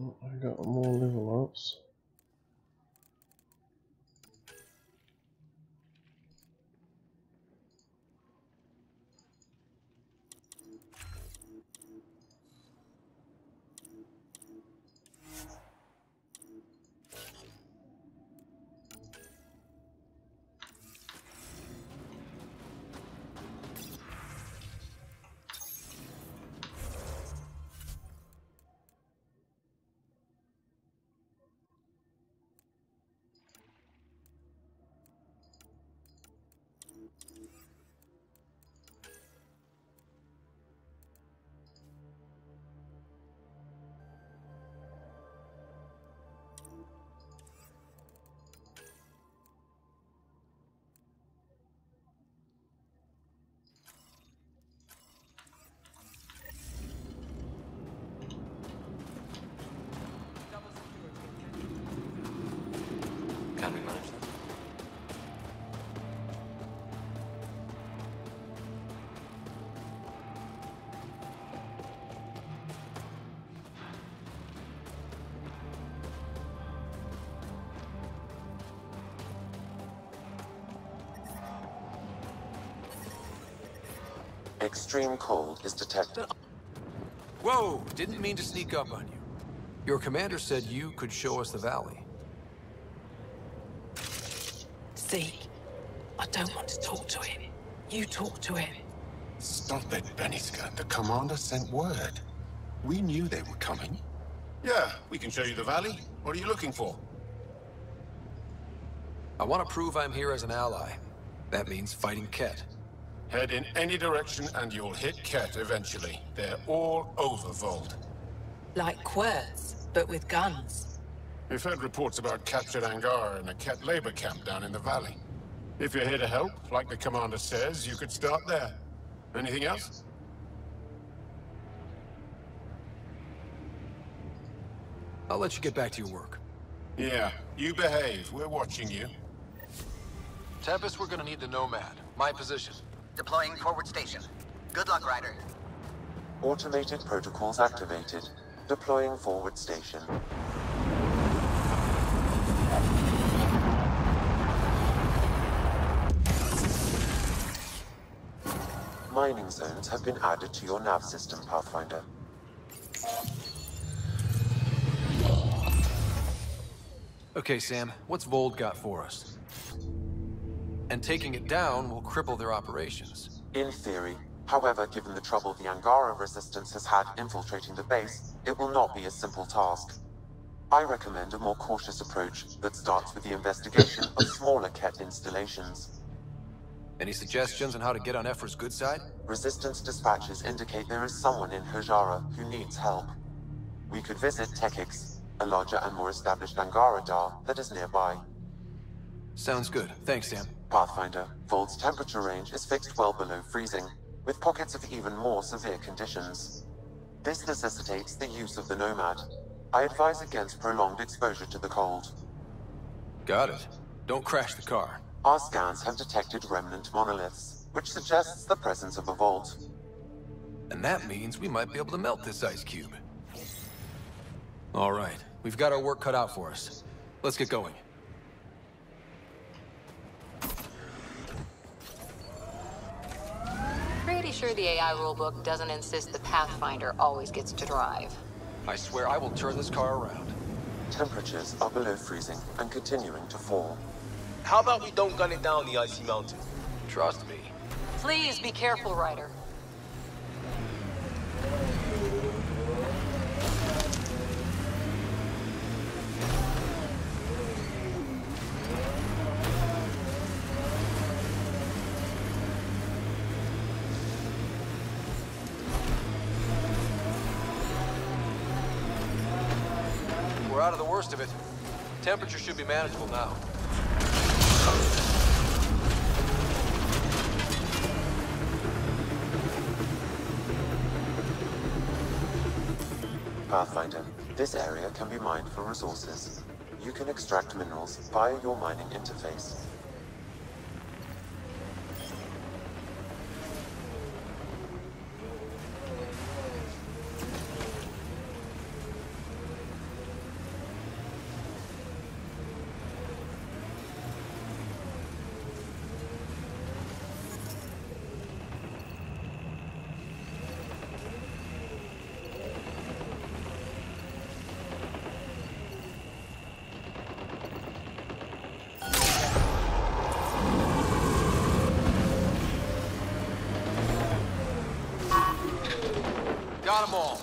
Oh, I got more level ups. Extreme cold is detected. Whoa! Didn't mean to sneak up on you. Your commander said you could show us the valley. Zeke, I don't want to talk to him. You talk to him. Stop it, Beniska. The commander sent word. We knew they were coming. Yeah, we can show you the valley. What are you looking for? I want to prove I'm here as an ally. That means fighting Ket. Head in any direction and you'll hit Ket eventually. They're all over Vault. Like Querts, but with guns. We've heard reports about captured Angara in a Ket labor camp down in the valley. If you're here to help, like the commander says, you could start there. Anything else? I'll let you get back to your work. Yeah, you behave. We're watching you. Tempest, we're gonna need the Nomad. My position. Deploying forward station. Good luck, Ryder. Automated protocols activated. Deploying forward station. Mining zones have been added to your nav system, Pathfinder. Okay, Sam, what's Vold got for us? And taking it down will cripple their operations. In theory. However, given the trouble the Angara resistance has had infiltrating the base, it will not be a simple task. I recommend a more cautious approach that starts with the investigation of smaller Ket installations. Any suggestions on how to get on Ephra's good side? Resistance dispatches indicate there is someone in Hajara who needs help. We could visit Tekix, a larger and more established Angara Dar that is nearby. Sounds good. Thanks, Sam. Pathfinder, Vold's temperature range is fixed well below freezing, with pockets of even more severe conditions. This necessitates the use of the Nomad. I advise against prolonged exposure to the cold. Got it. Don't crash the car. Our scans have detected remnant monoliths, which suggests the presence of a vault. And that means we might be able to melt this ice cube. All right, we've got our work cut out for us. Let's get going. Pretty sure the AI rulebook doesn't insist the Pathfinder always gets to drive. I swear I will turn this car around. Temperatures are below freezing and continuing to fall. How about we don't gun it down the icy mountain? Trust me. Please be careful, Ryder. We're out of the worst of it. Temperature should be manageable now. Pathfinder, this area can be mined for resources. You can extract minerals via your mining interface. Got them all.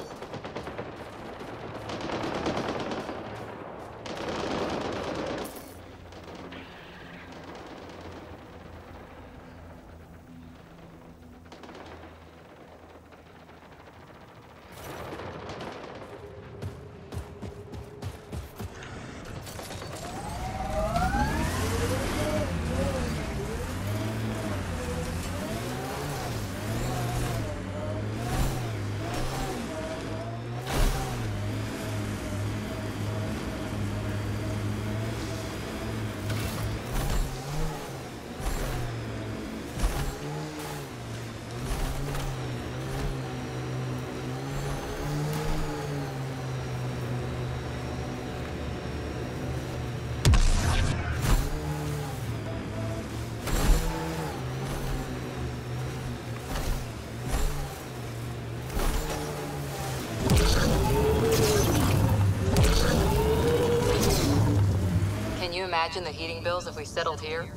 imagine the heating bills if we settled here?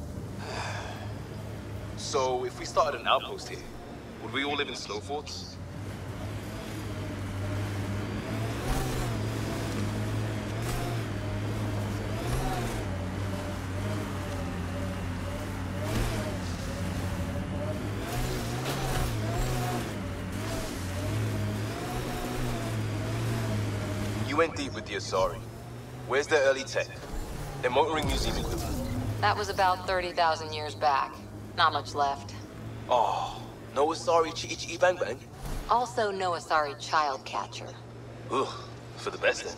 So, if we started an outpost here, would we all live in snow forts? You went deep with the Asari. Where's their early tech? Their motoring museum equipment? That was about 30,000 years back. Not much left. Oh, no Asari Chitty Bang Bang? Also no Asari child catcher. Ugh, for the best then.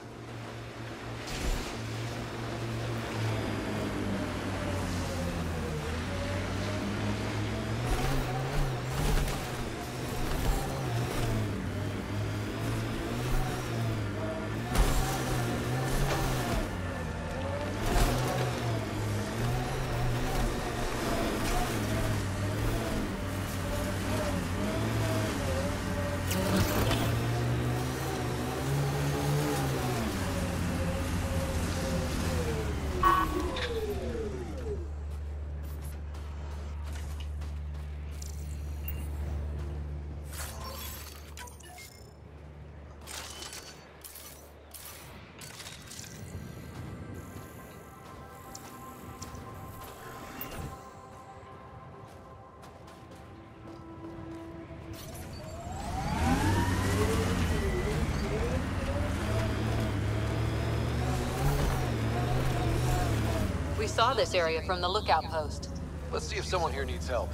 We saw this area from the lookout post. Let's see if someone here needs help.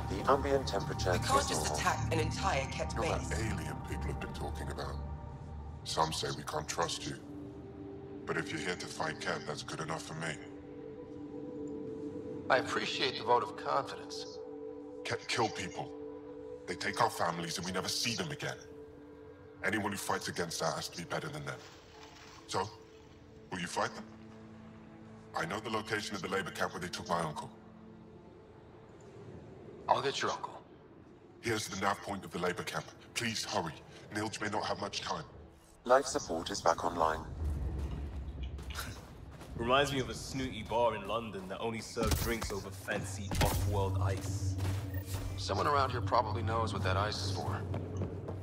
The ambient temperature We can't is just normal. attack an entire Ket You're base. that alien people have been talking about. Some say we can't trust you. But if you're here to fight Ket, that's good enough for me. I appreciate the vote of confidence. Ket kill people. They take our families and we never see them again. Anyone who fights against that has to be better than them. So, will you fight them? I know the location of the labor camp where they took my uncle. I'll get your uncle. Here's the nav point of the labor camp. Please hurry. Nilge may not have much time. Life support is back online. Reminds me of a snooty bar in London that only served drinks over fancy off-world ice. Someone around here probably knows what that ice is for.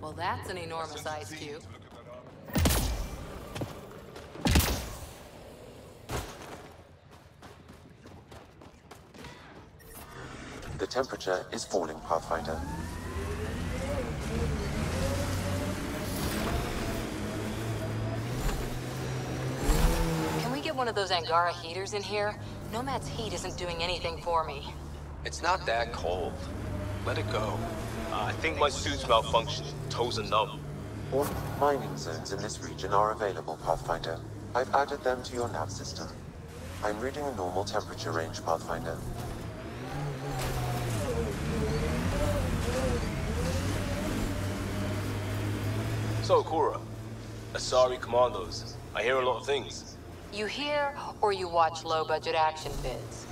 Well, that's an enormous ice cube. The temperature is falling, Pathfinder. Can we get one of those Angara heaters in here? Nomad's heat isn't doing anything for me. It's not that cold. Let it go. I think my suit's malfunctioning. Toes are numb. All mining zones in this region are available, Pathfinder. I've added them to your nav system. I'm reading a normal temperature range, Pathfinder. So, Cora, Asari commandos. I hear a lot of things. You hear or you watch low-budget action vids?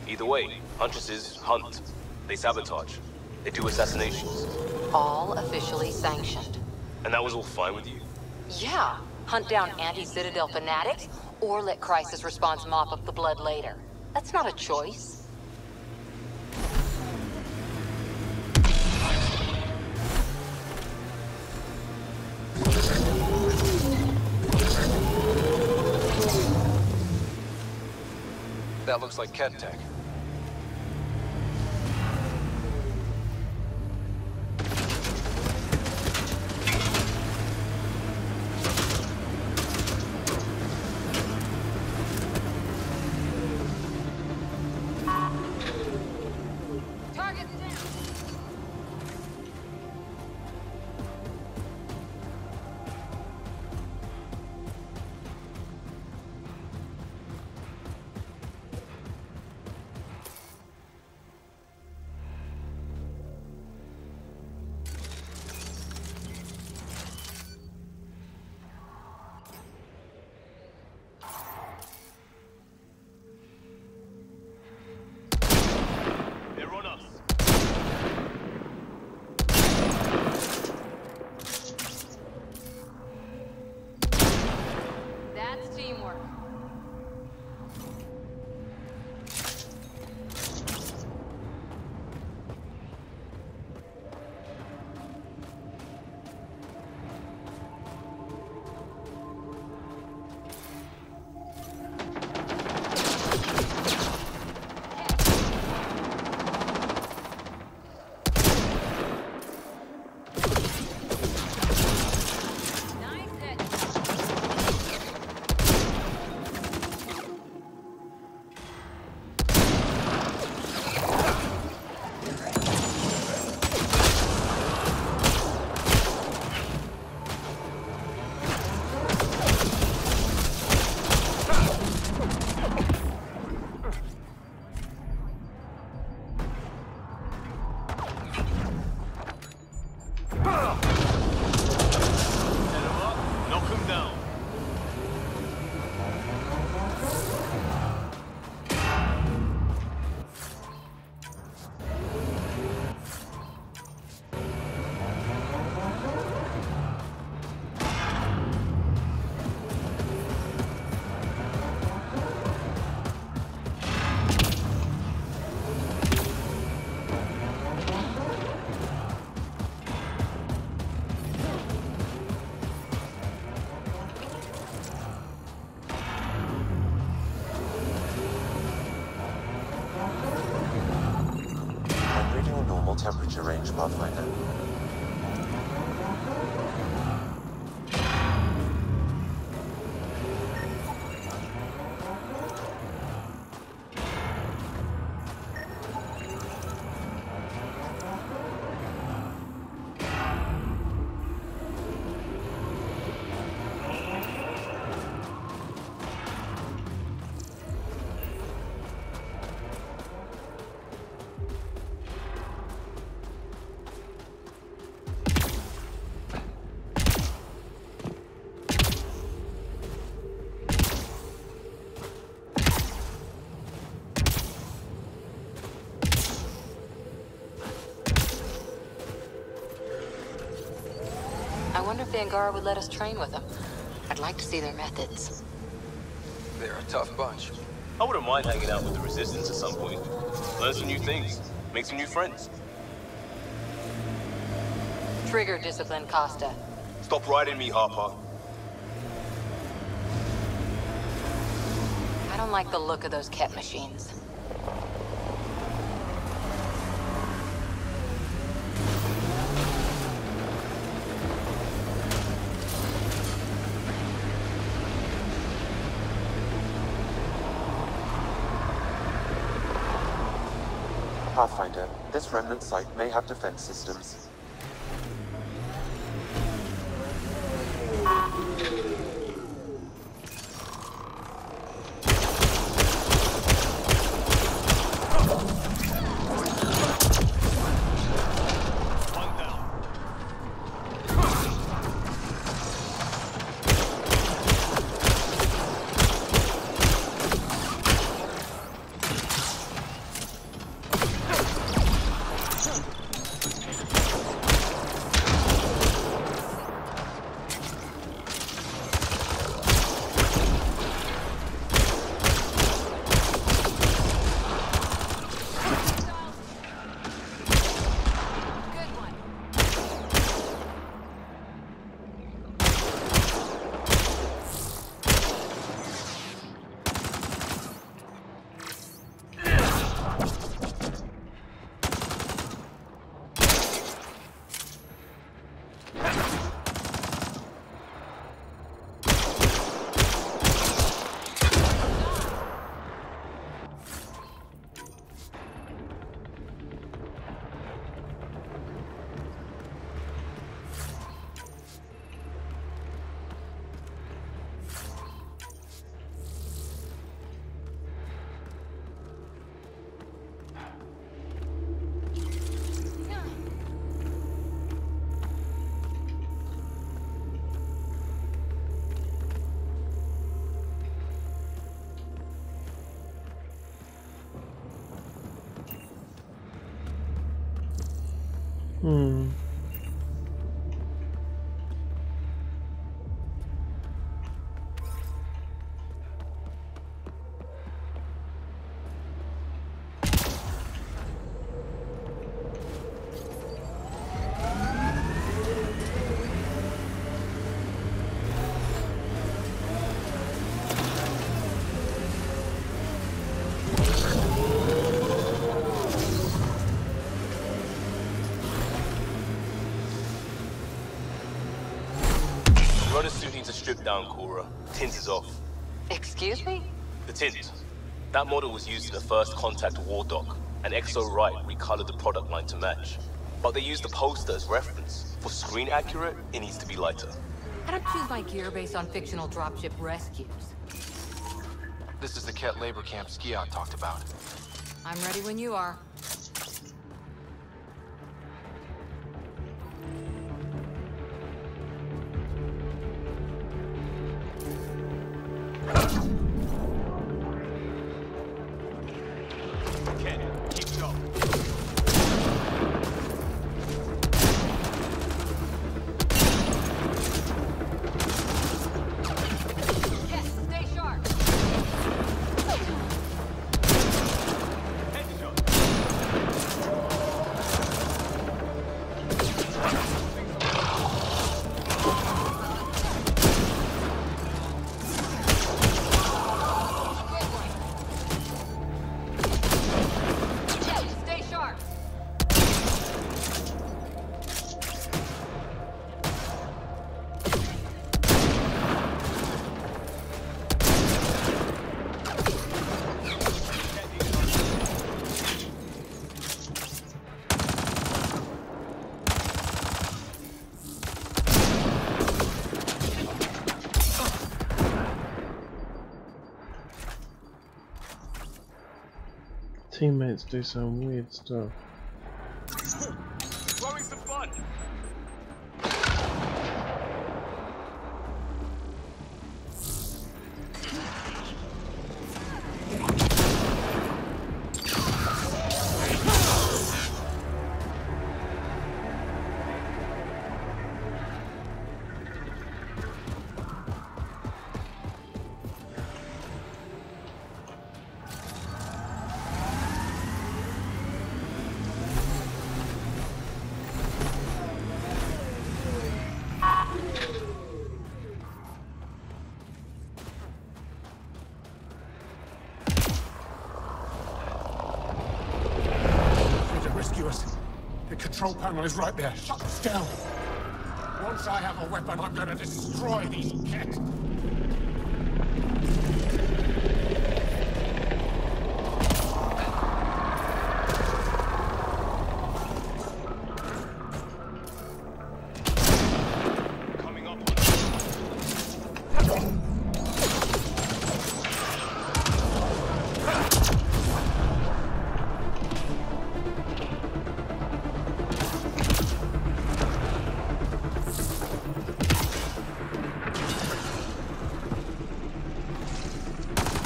Either way, Huntresses hunt. They sabotage. They do assassinations. All officially sanctioned. And that was all fine with you? Yeah. Hunt down anti-Citadel fanatics, or let Crisis Response mop up the blood later. That's not a choice. That looks like Ket tech. the Angara would let us train with them. I'd like to see their methods. They're a tough bunch. I wouldn't mind hanging out with the Resistance at some point. Learn some new things. Make some new friends. Trigger discipline, Costa. Stop riding me, Harper. I don't like the look of those Ket machines. Pathfinder, this remnant site may have defense systems. Runner's suit needs a strip down, Cora. Tint is off. Excuse me? The tint. That model was used in the first Contact War doc, and Exo Wright recolored the product line to match. But they used the poster as reference. For screen accurate, it needs to be lighter. I don't choose my gear based on fictional dropship rescues. This is the Ket labor camp Skiot talked about. I'm ready when you are. Teammates do some weird stuff. Throwing some fun! control panel is right there. Shut still. Once I have a weapon, I'm gonna destroy these cats.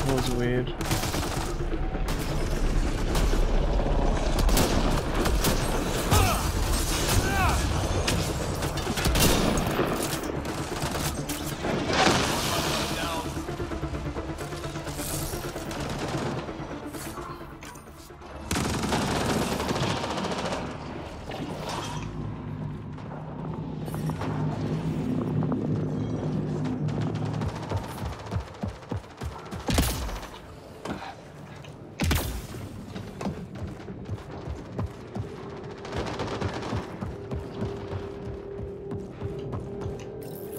That was weird.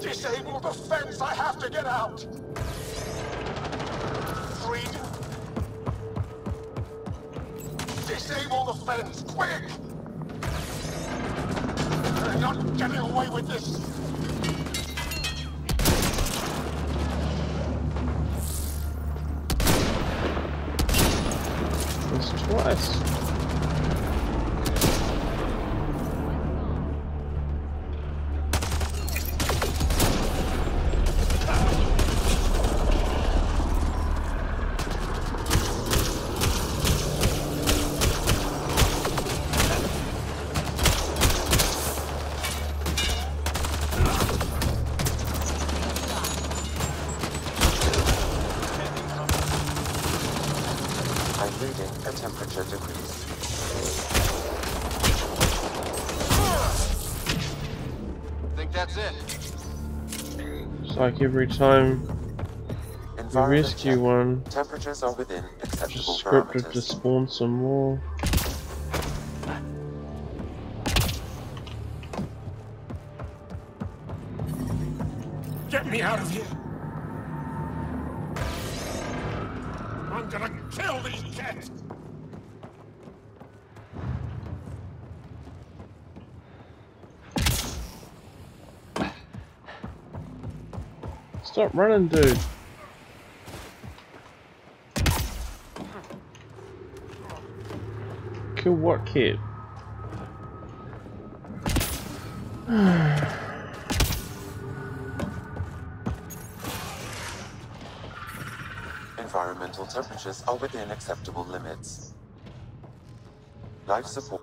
Disable the fence! I have to get out! Freed! Disable the fence, quick! You're not getting away with this! That's twice. I'm reading a temperature decrease. Think that's it? It's like every time we rescue one, temperatures are within acceptable just scripted parameters. to spawn some more. Get me out of here! I'm gonna kill these cats! Stop running, dude. Kill what kid? Environmental temperatures are within acceptable limits. Life support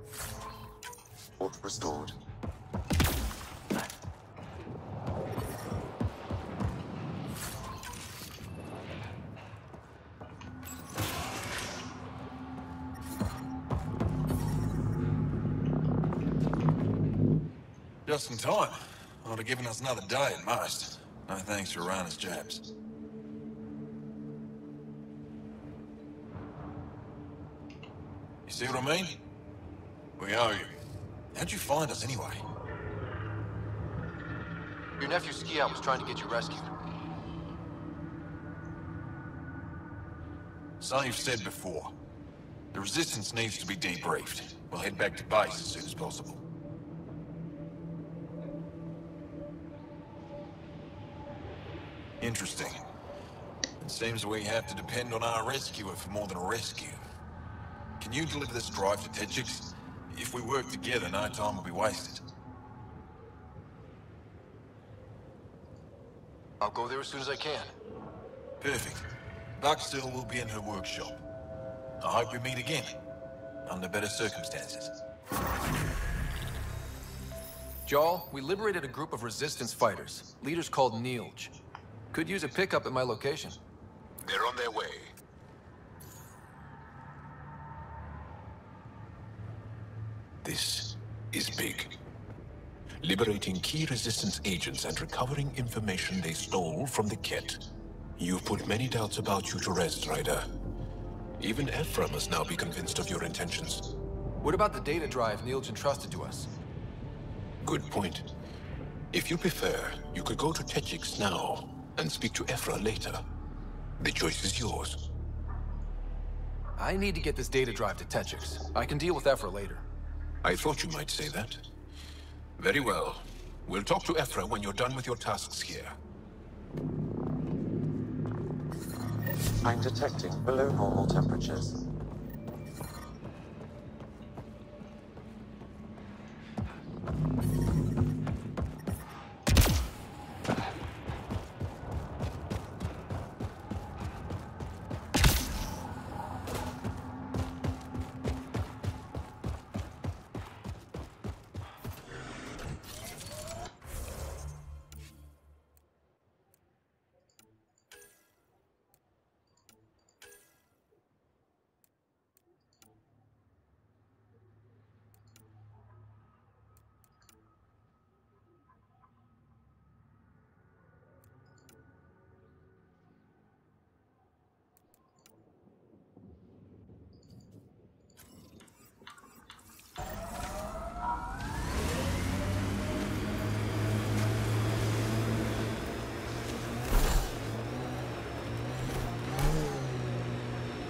restored. Just in time. Would have given us another day at most. No thanks to Rana's jabs. You see what I mean? We owe you. How'd you find us anyway? Your nephew Ski-Out was trying to get you rescued. So you've said before. The Resistance needs to be debriefed. We'll head back to base as soon as possible. Interesting. It seems we have to depend on our rescuer for more than a rescue. Can you deliver this drive to Tetchix? If we work together, no time will be wasted. I'll go there as soon as I can. Perfect. Buckstill will be in her workshop. I hope we meet again, under better circumstances. Jarl, we liberated a group of Resistance fighters, leaders called Neilj. Could use a pickup at my location. They're on their way. This is big. Liberating key Resistance agents and recovering information they stole from the Kett. You've put many doubts about you to rest, Ryder. Even Ephra must now be convinced of your intentions. What about the data drive Neil's entrusted to us? Good point. If you prefer, you could go to Techix now and speak to Ephra later. The choice is yours. I need to get this data drive to Techix. I can deal with Ephra later. I thought you might say that. Very well. We'll talk to Ephra when you're done with your tasks here. I'm detecting below normal temperatures.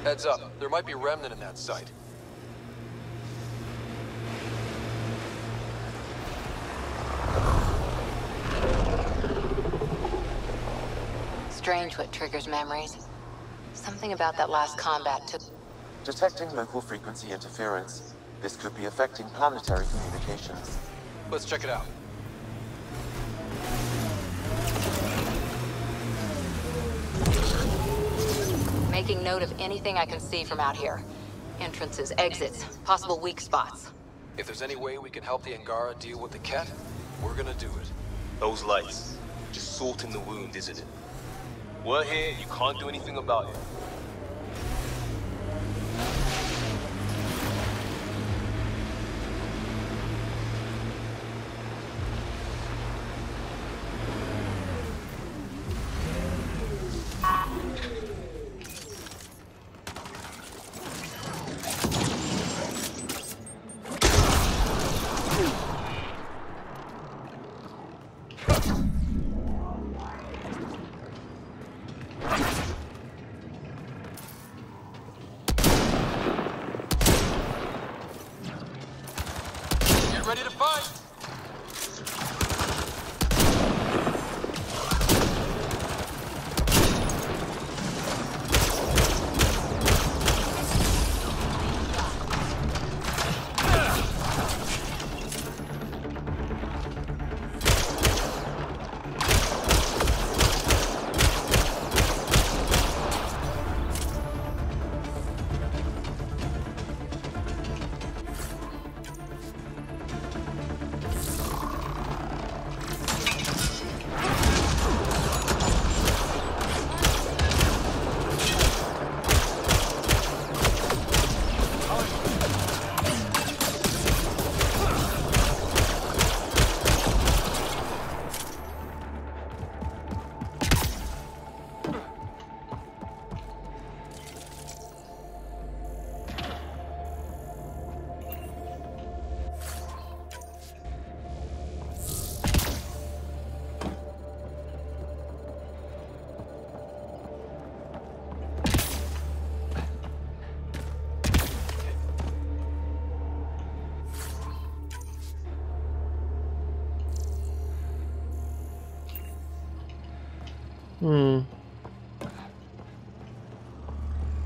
Heads up, there might be a remnant in that site. Strange what triggers memories. Something about that last combat took... Detecting local frequency interference. This could be affecting planetary communications. Let's check it out. Making note of anything I can see from out here. Entrances, exits, possible weak spots. If there's any way we can help the Angara deal with the Ket, we're gonna do it. Those lights, just sorting the wound, isn't it? We're here, you can't do anything about it. Ready to fight!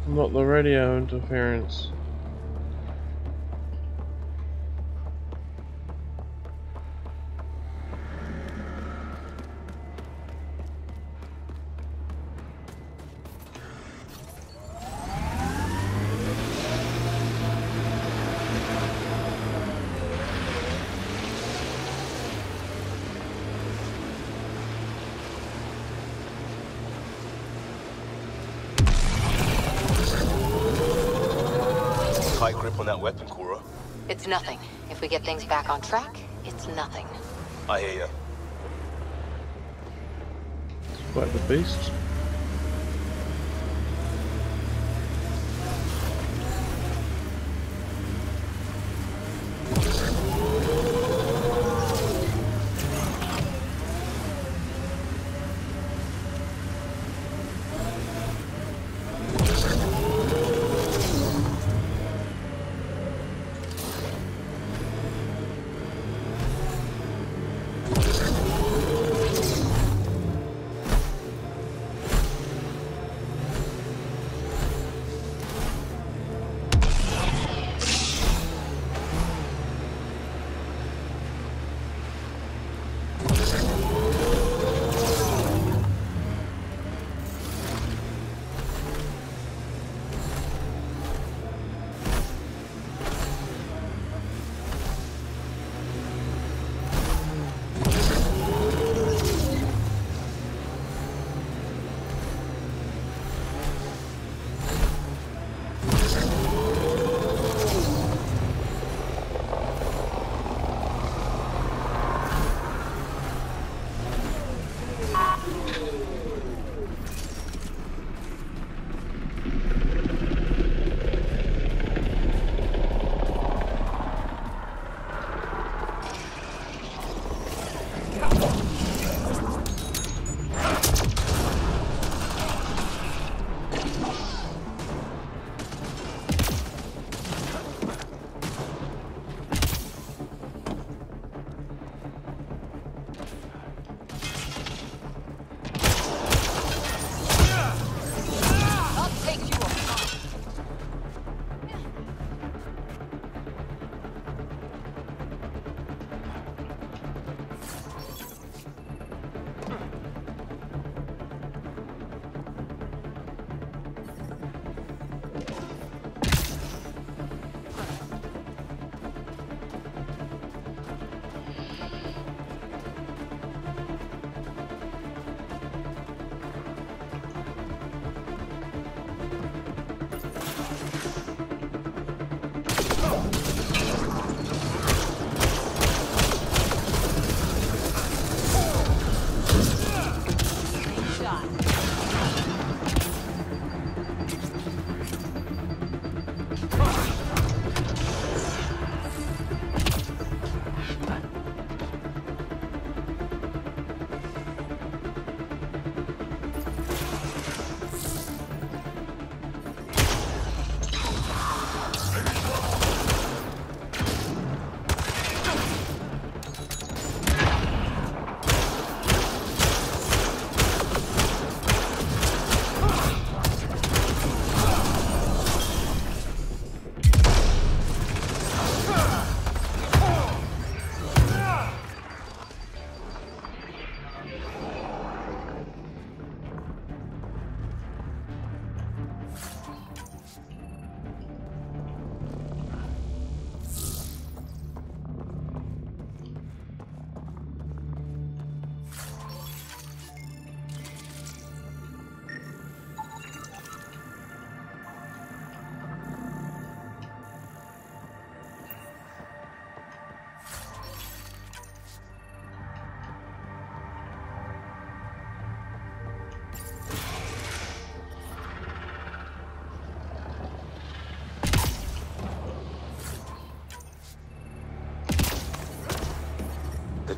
Not the radio interference. Tight grip on that weapon, Cora. It's nothing. If we get things back on track, it's nothing. I hear ya. It's quite the beast.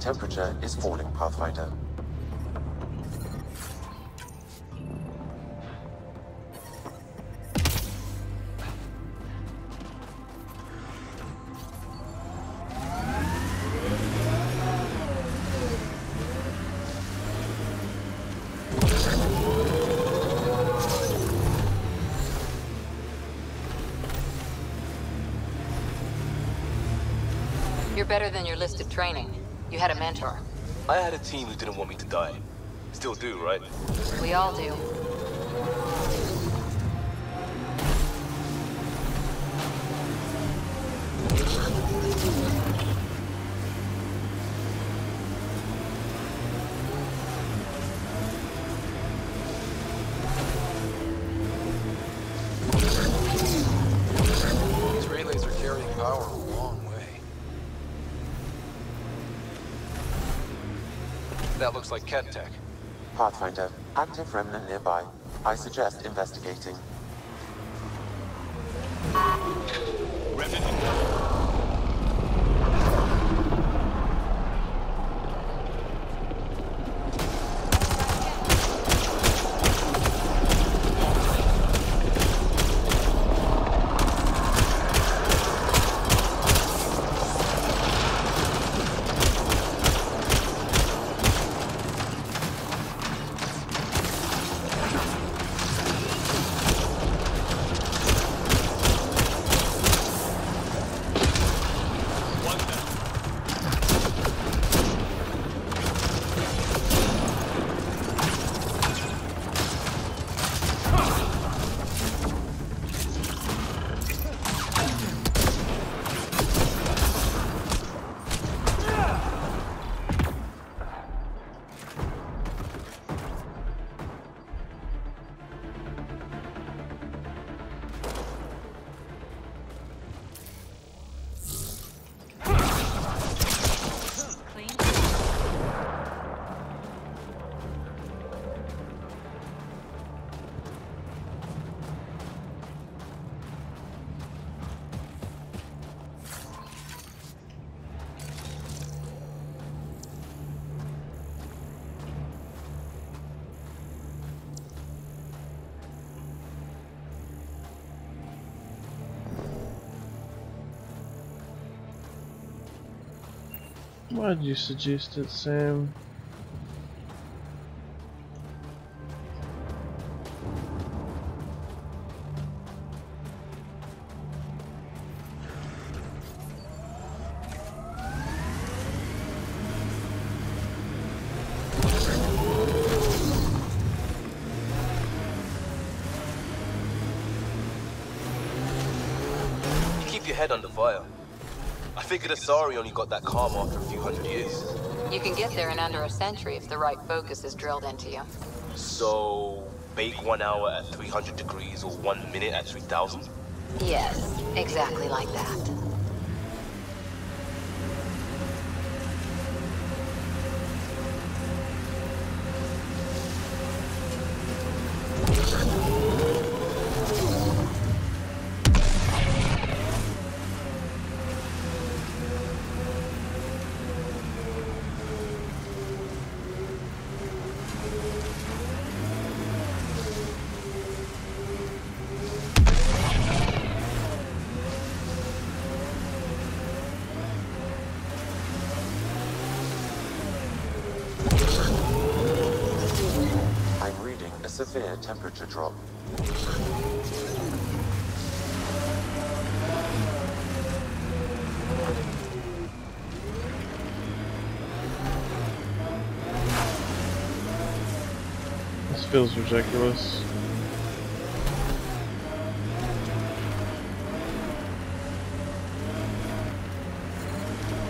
temperature is falling, Pathfinder. You're better than your listed training. You had a mentor. I had a team who didn't want me to die. Still do, right? We all do. These relays are carrying power a long way. That looks like Ket tech. Pathfinder, active remnant nearby. I suggest investigating. Why'd you suggest it, Sam? You keep your head under fire. I figured Asari only got that calm after a few hundred years. You can get there in under a century if the right focus is drilled into you. So, bake 1 hour at 300 degrees or 1 minute at 3,000? Yes, exactly like that. Severe temperature drop. This feels ridiculous.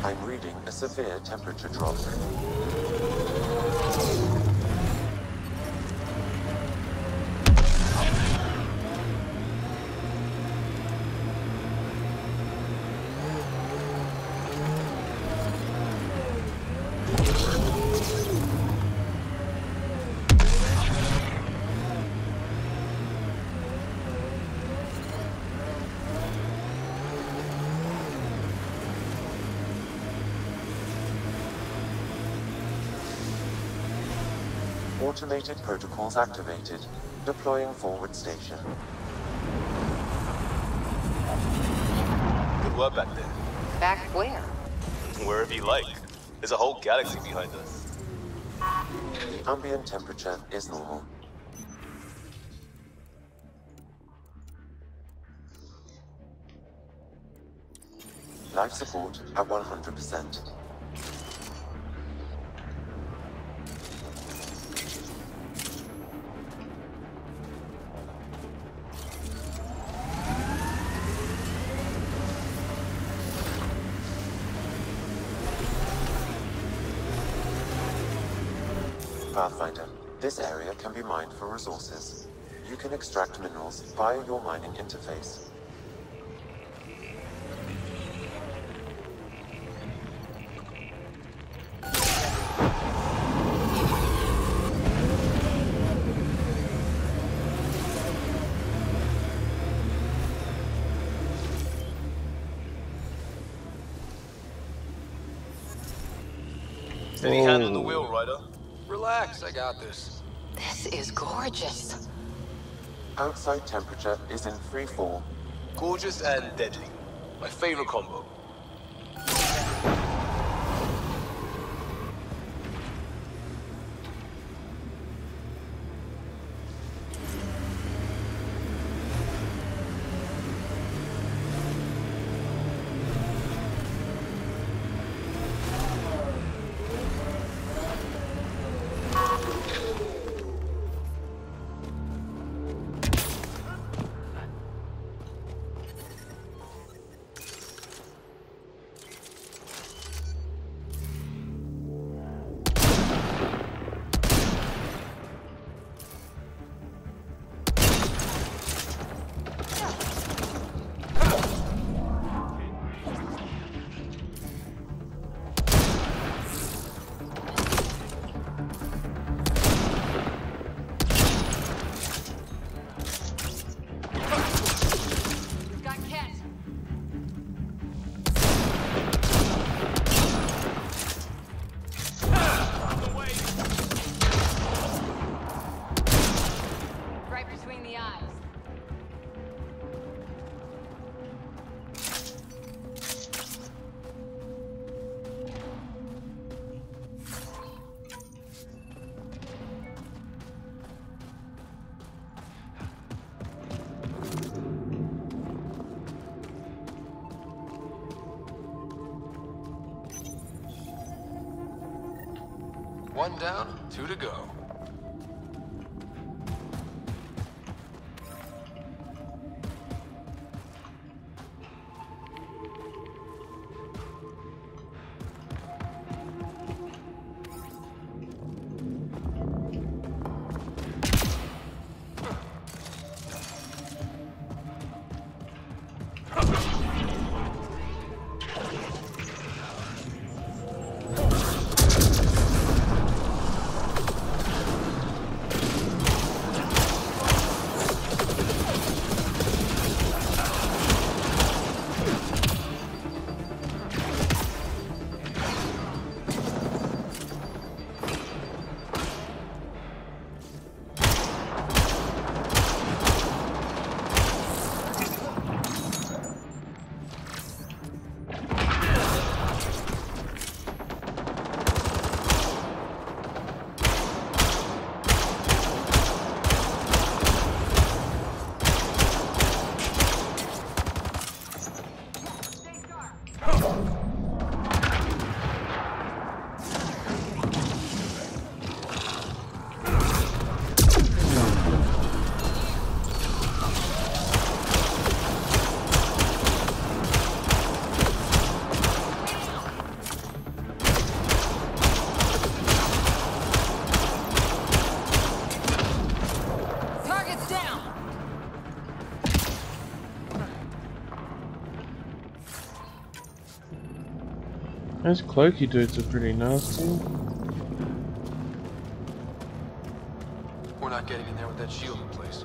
I'm reading a severe temperature drop. Automated protocols activated. Deploying forward station. Good work back there. Back where? Wherever you like. There's a whole galaxy behind us. The ambient temperature is normal. Life support at 100%. Pathfinder, this area can be mined for resources. You can extract minerals via your mining interface. Steady hand on the wheel, Ryder. Relax, I got this. This is gorgeous. Outside temperature is in free fall. Gorgeous and deadly. My favorite combo. One down, 2 to go. Those cloaky dudes are pretty nasty. We're not getting in there with that shield in place.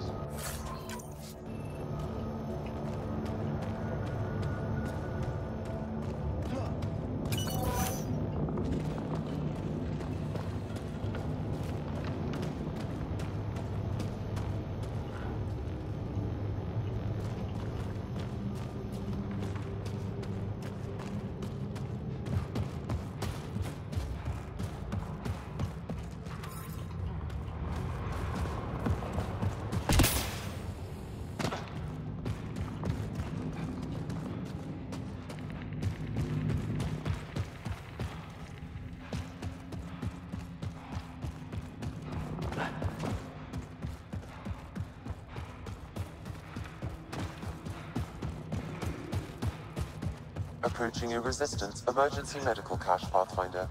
Approaching a Resistance emergency medical cache, Pathfinder.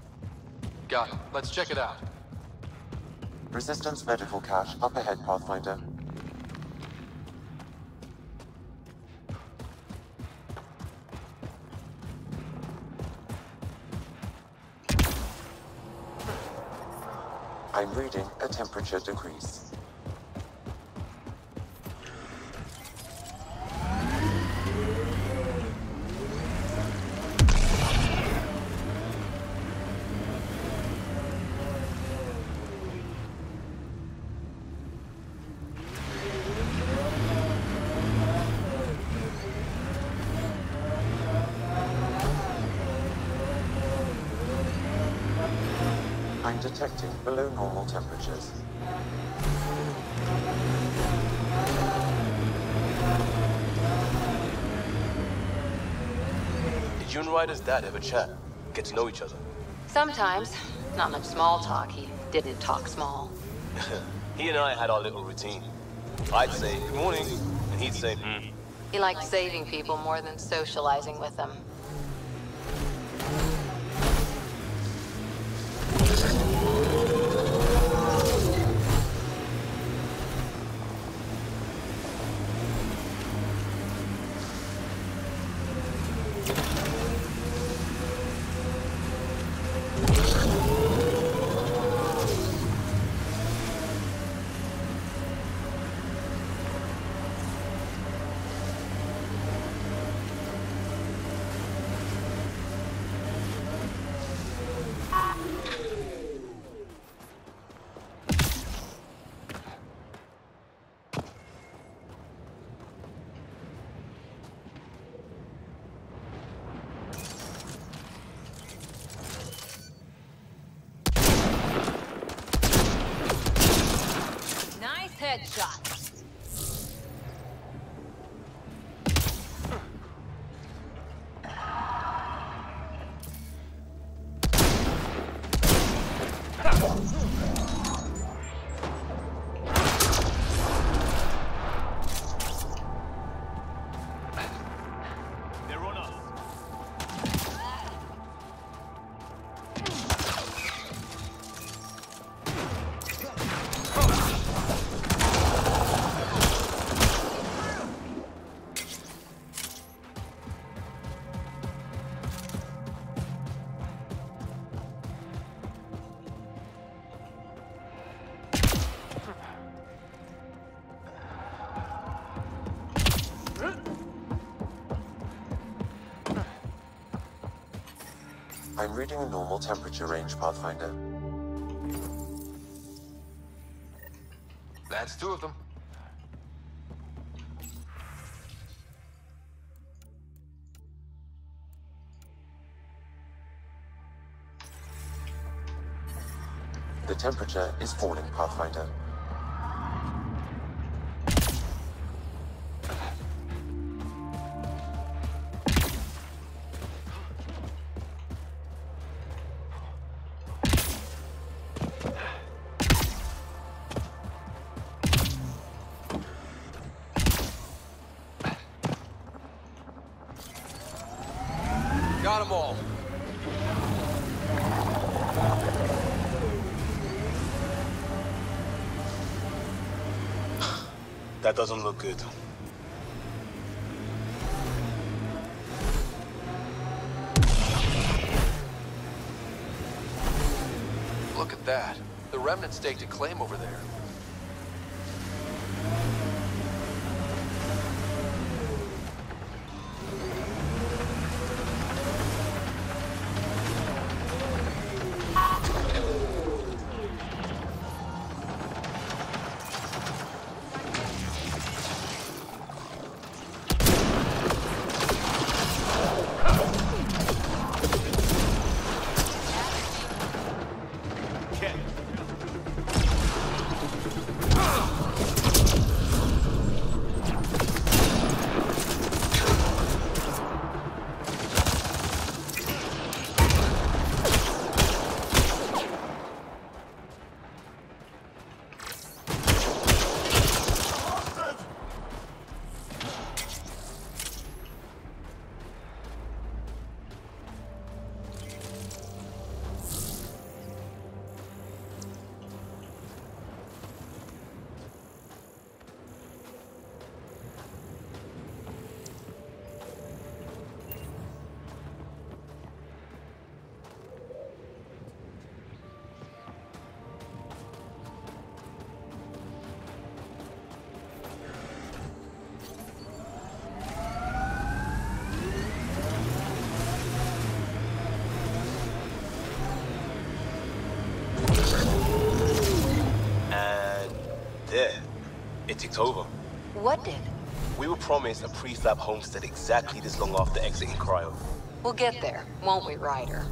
Got it. Let's check it out. Resistance medical cache up ahead, Pathfinder. I'm reading a temperature decrease. I'm detecting below normal temperatures. Did you and Ryder's dad ever chat? Get to know each other? Sometimes. Not much small talk. He didn't talk small. He and I had our little routine. I'd say, good morning, and he'd say, He liked saving people more than socializing with them. Nice headshot. they're on us. I'm reading a normal temperature range, Pathfinder. That's two of them. The temperature is falling, Pathfinder. Got them all. That doesn't look good. Look at that. The remnant staked a claim over there. leaked over. What did? We were promised a prefab homestead exactly this long after exiting cryo. We'll get there, won't we, Ryder?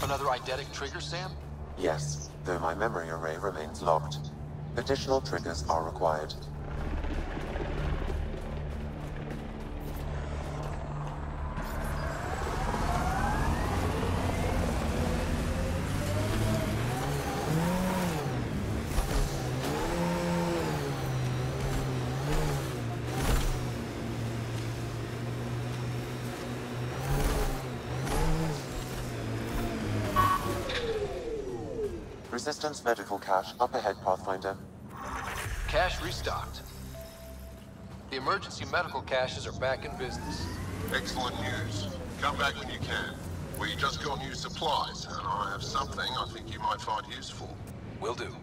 Another eidetic trigger, Sam? Yes, though my memory array remains locked. Additional triggers are required. Resistance medical cache up ahead, Pathfinder. Cache restocked. The emergency medical caches are back in business. Excellent news. Come back when you can. We just got new supplies, and I have something I think you might find useful. Will do.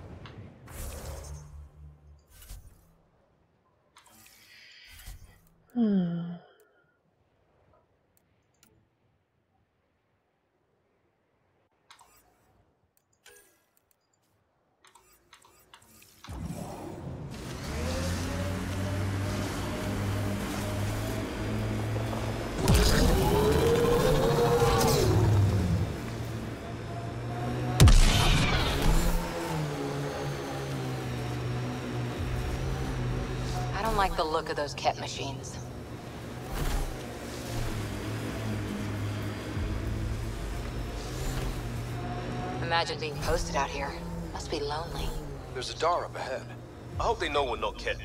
I don't like the look of those Ket machines. Imagine being posted out here. Must be lonely. There's a door up ahead. I hope they know we're not Ket.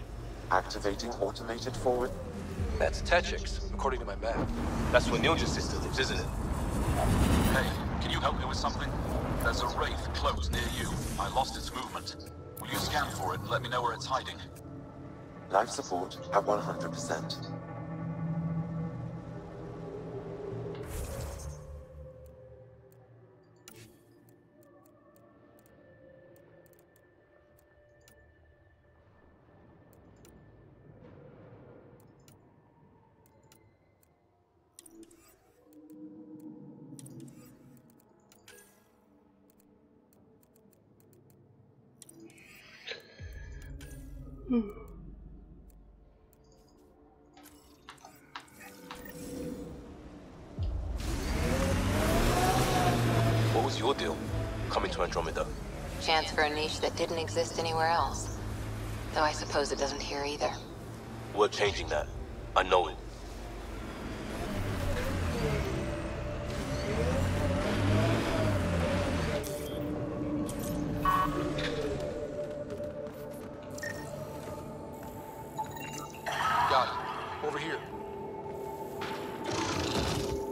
Activating automated forward. That's Techix, according to my map. That's where Nilja's sister lives, isn't it? Hey, can you help me with something? There's a wraith close near you. I lost its movement. Will you scan for it and let me know where it's hiding? Life support at 100%. What was your deal, coming to Andromeda? Chance for a niche that didn't exist anywhere else. Though I suppose it doesn't here either. We're changing that. I know it. Got it. Over here.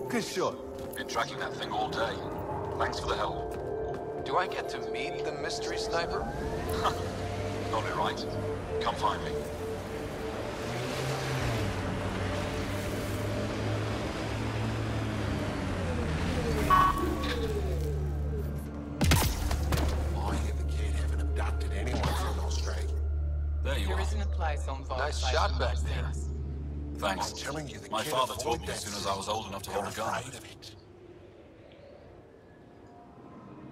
Good shot. Been tracking that thing all day. Thanks for the help. Do I get to meet the mystery sniper? Got it right. Come find me. I and the kid haven't abducted anyone from Australia. There you There are. isn't a place on Vault Nice site shot for back most there. things. Thanks. I'm telling you, the My kid father avoid taught me that as soon as I was old enough to They're hold a gun. afraid of it.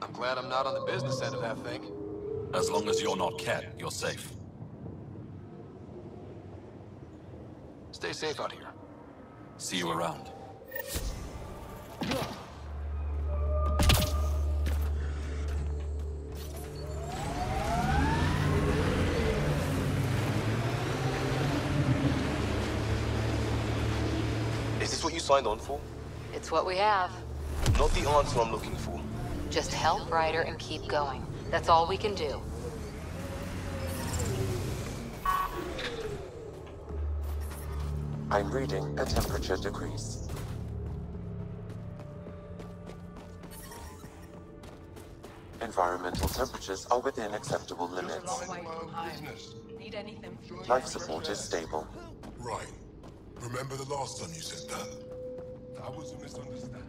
I'm glad I'm not on the business end of that thing. As long as you're not Ket, you're safe. Stay safe out here. See you around. Is this what you signed on for? It's what we have. Not the answer I'm looking for. Just help Ryder and keep going. That's all we can do. I'm reading a temperature decrease. Environmental temperatures are within acceptable limits. Need anything? Life support is stable. Right. Remember the last time you said that? That was a misunderstanding.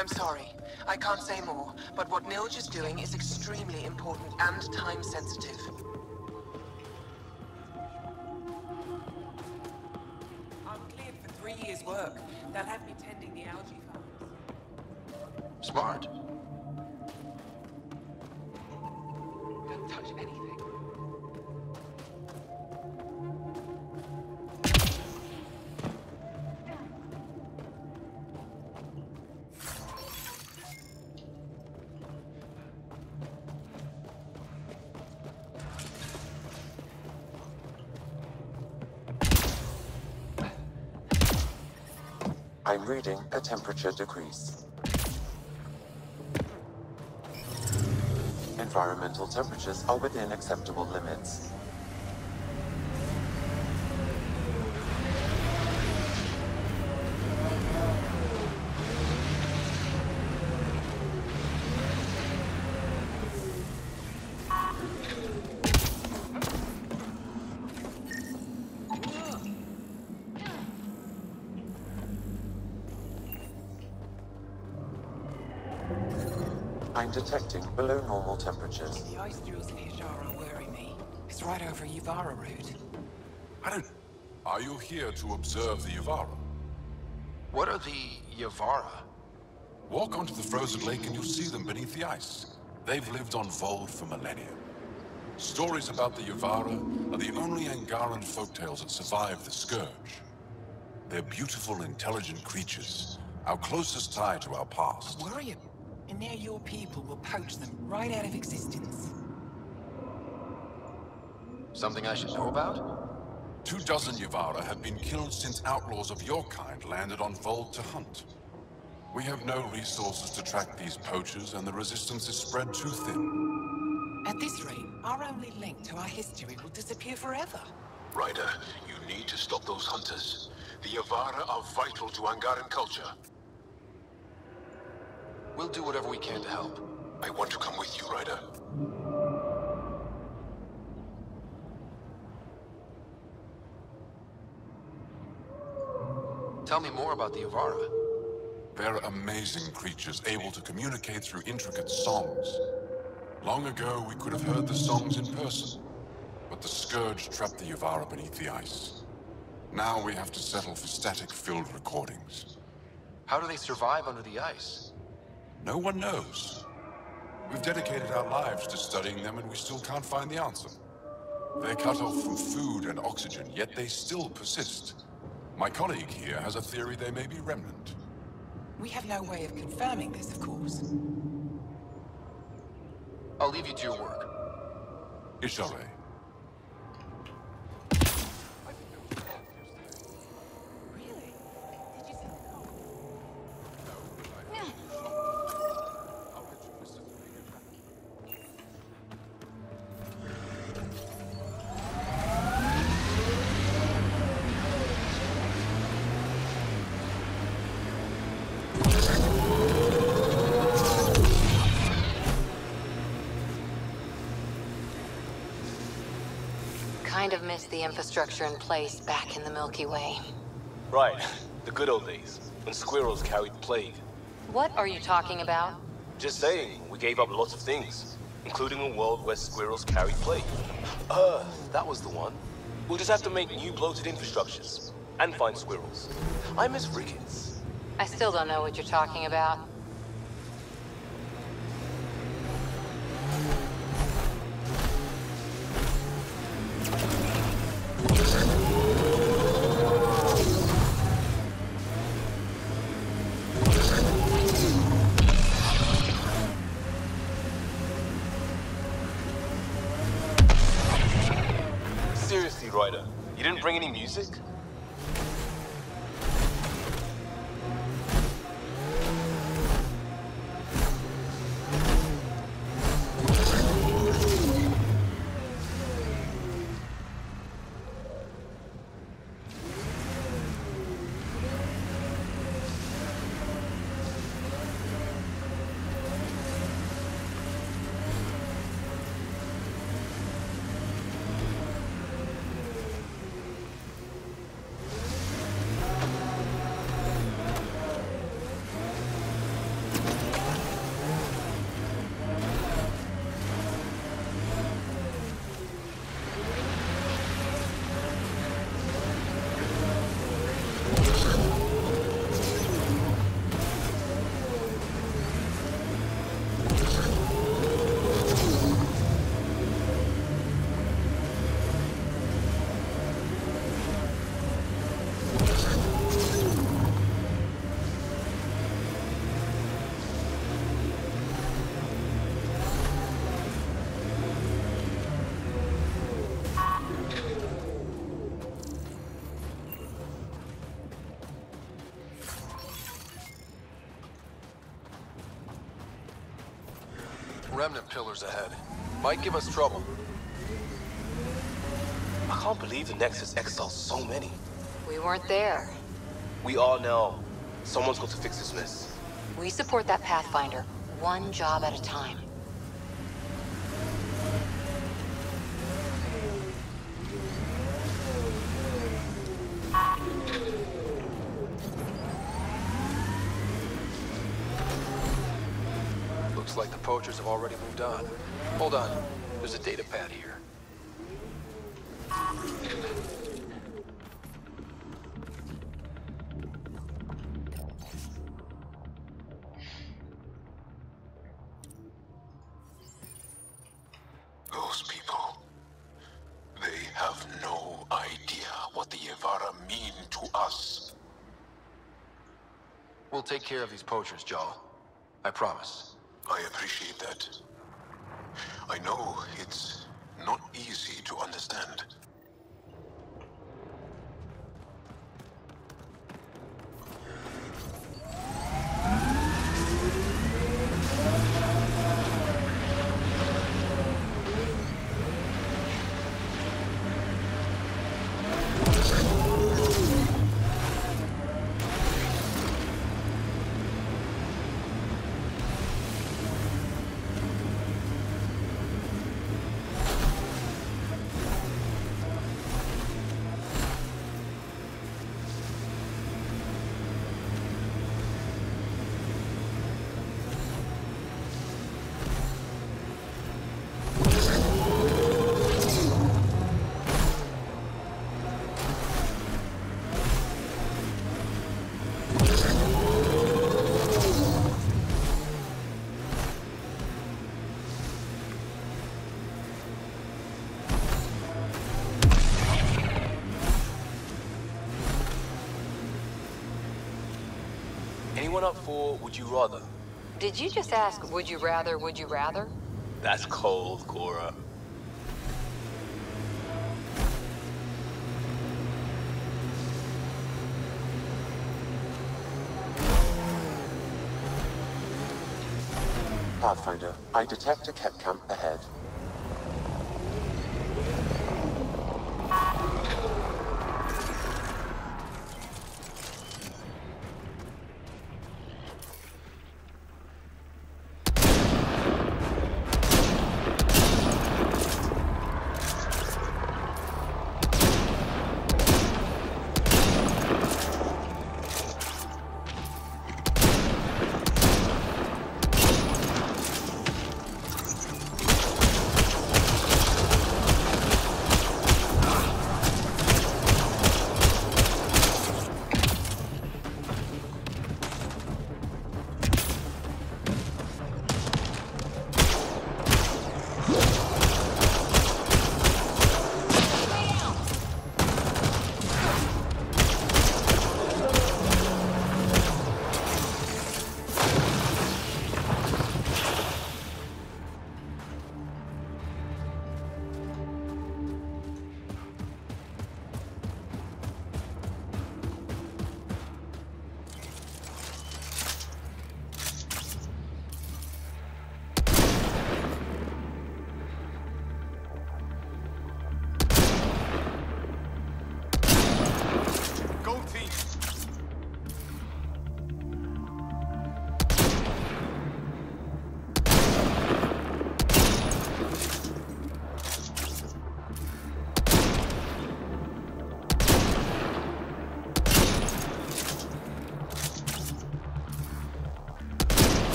I'm sorry. I can't say more, but what Milge is doing is extremely important and time-sensitive. I'm cleared for 3 years' work. They'll have me tending the algae farms. Smart. Don't touch anything. I'm reading a temperature decrease. Environmental temperatures are within acceptable limits. I'm detecting below normal temperatures. The ice drills in Hijara worry me. It's right over Yuvara route. Are you here to observe the Yuvara? What are the Yavara? Walk onto the frozen lake and you'll see them beneath the ice. They've lived on Vold for millennia. Stories about the Yuvara are the only Angaran folktales that survive the Scourge. They're beautiful, intelligent creatures, our closest tie to our past. I worry, and now your people will poach them right out of existence. Something I should know about? 24 Yavara have been killed since outlaws of your kind landed on Vold to hunt. We have no resources to track these poachers, and the resistance is spread too thin. At this rate, our only link to our history will disappear forever. Ryder, you need to stop those hunters. The Yavara are vital to Angaran culture. We'll do whatever we can to help. I want to come with you, Ryder. Tell me more about the Yavara. They're amazing creatures, able to communicate through intricate songs. Long ago, we could have heard the songs in person, but the Scourge trapped the Yavara beneath the ice. Now we have to settle for static-filled recordings. How do they survive under the ice? No one knows. We've dedicated our lives to studying them, and we still can't find the answer. They're cut off from food and oxygen, yet they still persist. My colleague here has a theory they may be remnant. We have no way of confirming this, of course. I'll leave you to your work. Ishare. Kind of missed the infrastructure in place back in the Milky Way. Right. The good old days, when squirrels carried the plague. What are you talking about? Just saying, we gave up lots of things, including a world where squirrels carried plague. That was the one. We'll just have to make new bloated infrastructures, and find squirrels. I miss Ricketts. I still don't know what you're talking about. Seriously, Ryder, you didn't bring any music? Remnant pillars ahead. Might give us trouble. I can't believe the Nexus exiled so many. We weren't there. We all know. Someone's got to fix this mess. We support that Pathfinder, one job at a time. Looks like the poachers have already moved on. Hold on. There's a data pad here. Those people, they have no idea what the Yavara mean to us. We'll take care of these poachers, Jal. I promise. I appreciate that. I know it's not easy to understand. Anyone up for Would You Rather? Did you just ask, would you rather, would you rather? That's cold, Cora. Pathfinder, I detect a Kett camp ahead.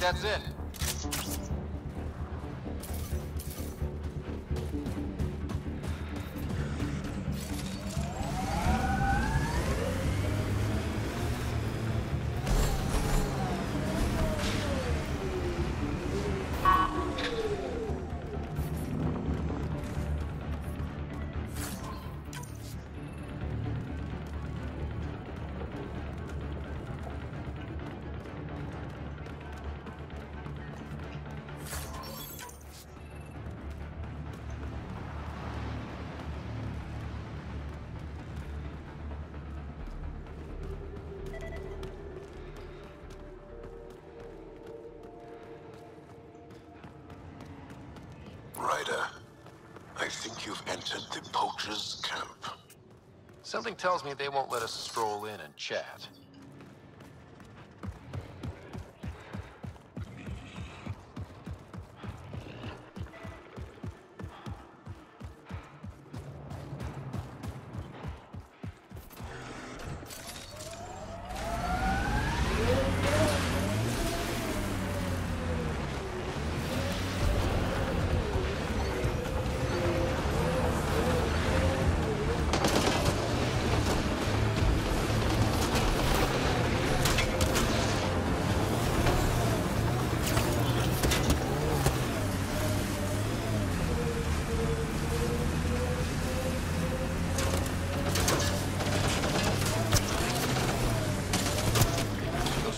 that's it. Ryder, I think you've entered the poacher's camp. Something tells me they won't let us stroll in and chat.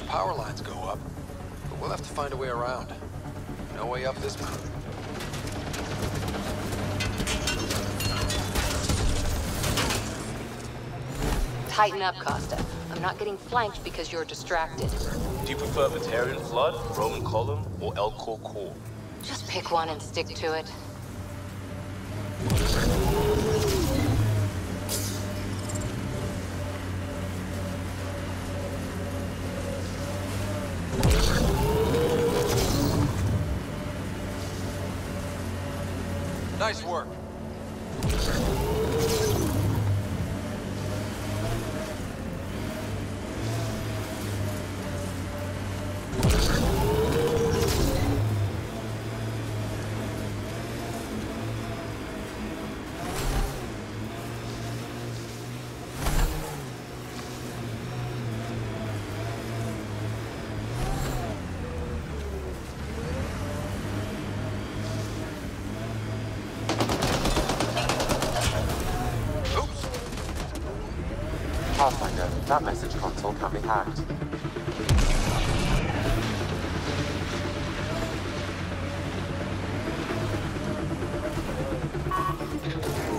Power lines go up, but we'll have to find a way around. No way up this mountain. Tighten up, Costa. I'm not getting flanked because you're distracted. Do you prefer Batarian Flood, Roman Column, or Elcor Core? Just pick one and stick to it. Nice work. Pathfinder, that message console can be hacked.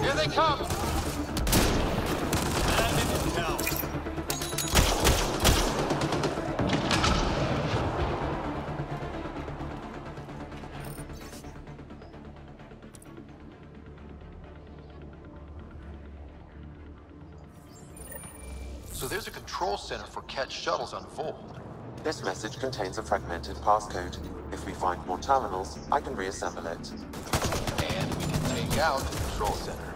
Here they come! So there's a control center for Ket shuttles on Volt. This message contains a fragmented passcode. If we find more terminals, I can reassemble it. And we can take out the control center.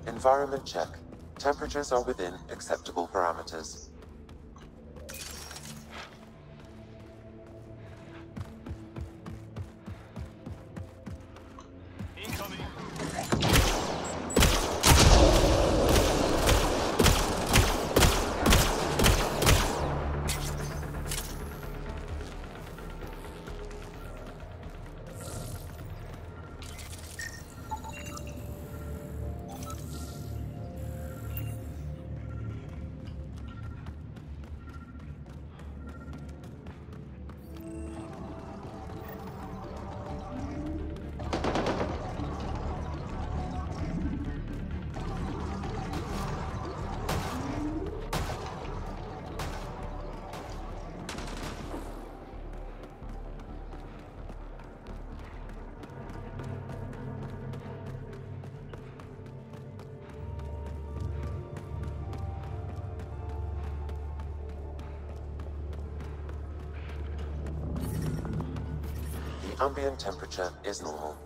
Environment check. Temperatures are within acceptable parameters. Ambient temperature is normal.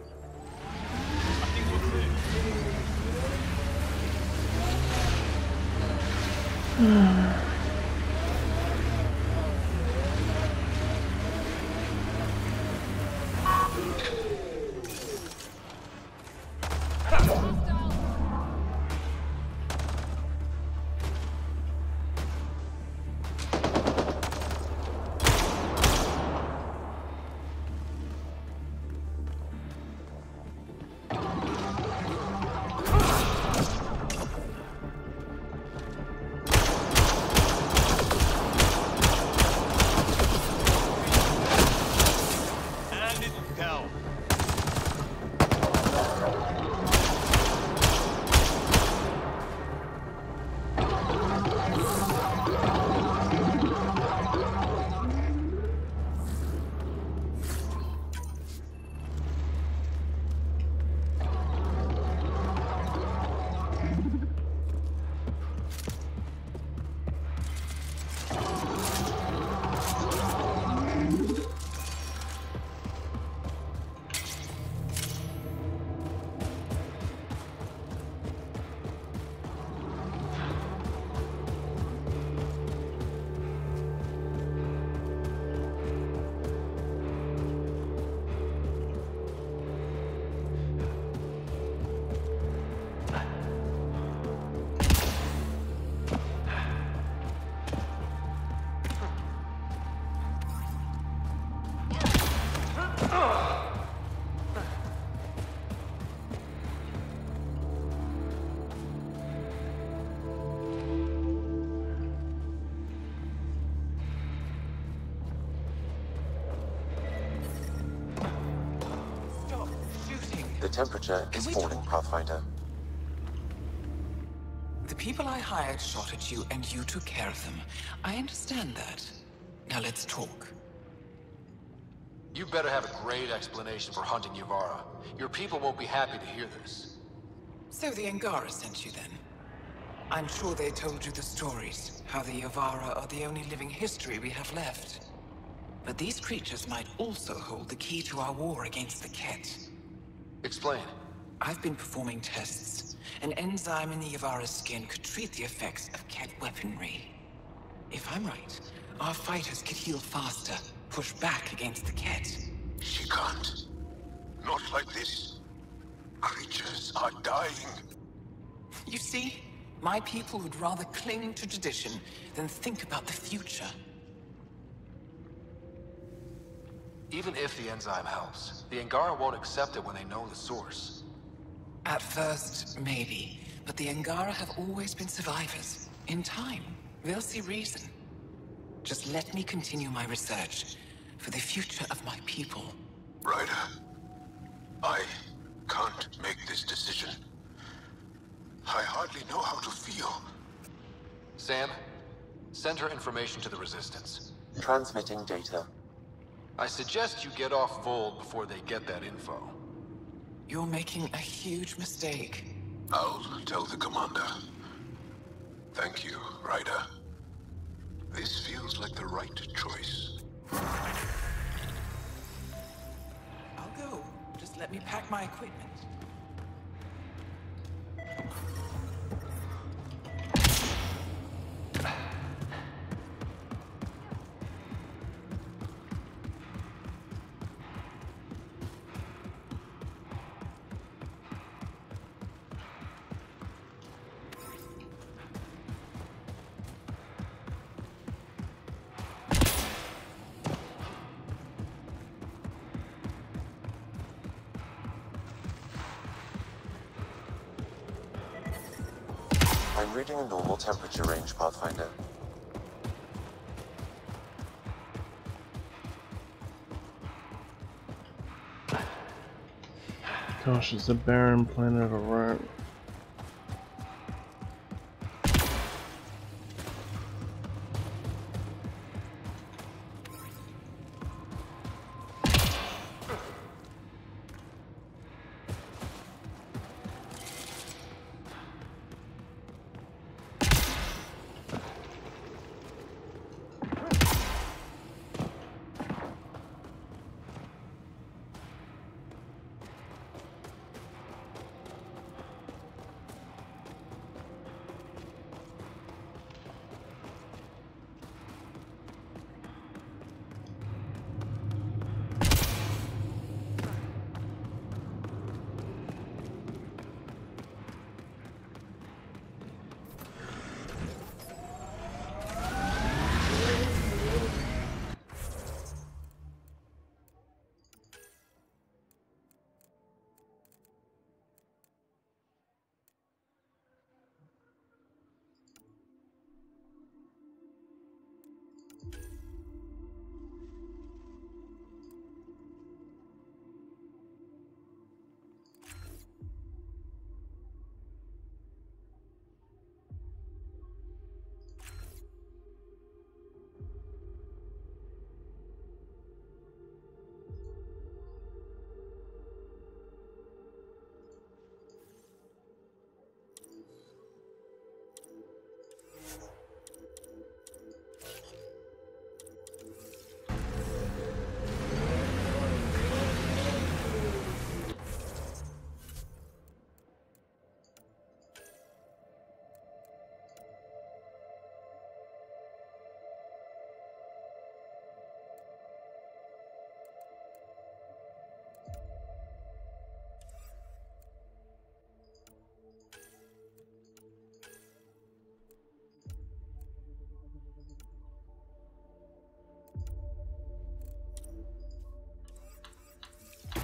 The temperature is falling, Pathfinder. The people I hired shot at you, and you took care of them. I understand that. Now let's talk. You better have a great explanation for hunting Yavara. Your people won't be happy to hear this. So the Angara sent you then? I'm sure they told you the stories, how the Yavara are the only living history we have left. But these creatures might also hold the key to our war against the Ket. Explain. I've been performing tests. An enzyme in the Yavara's skin could treat the effects of Ket weaponry. If I'm right, our fighters could heal faster, push back against the Ket. She can't. Not like this. Creatures are dying. You see, my people would rather cling to tradition than think about the future. Even if the enzyme helps, the Angara won't accept it when they know the source. At first, maybe. But the Angara have always been survivors. In time, they'll see reason. Just let me continue my research for the future of my people. Ryder, I can't make this decision. I hardly know how to feel. Sam, send her information to the Resistance. Transmitting data. I suggest you get off Vold before they get that info. You're making a huge mistake. I'll tell the commander. Thank you, Ryder. This feels like the right choice. I'll go. Just let me pack my equipment. I'm reading a normal temperature range, Pathfinder. Gosh, it's a barren planet, alright.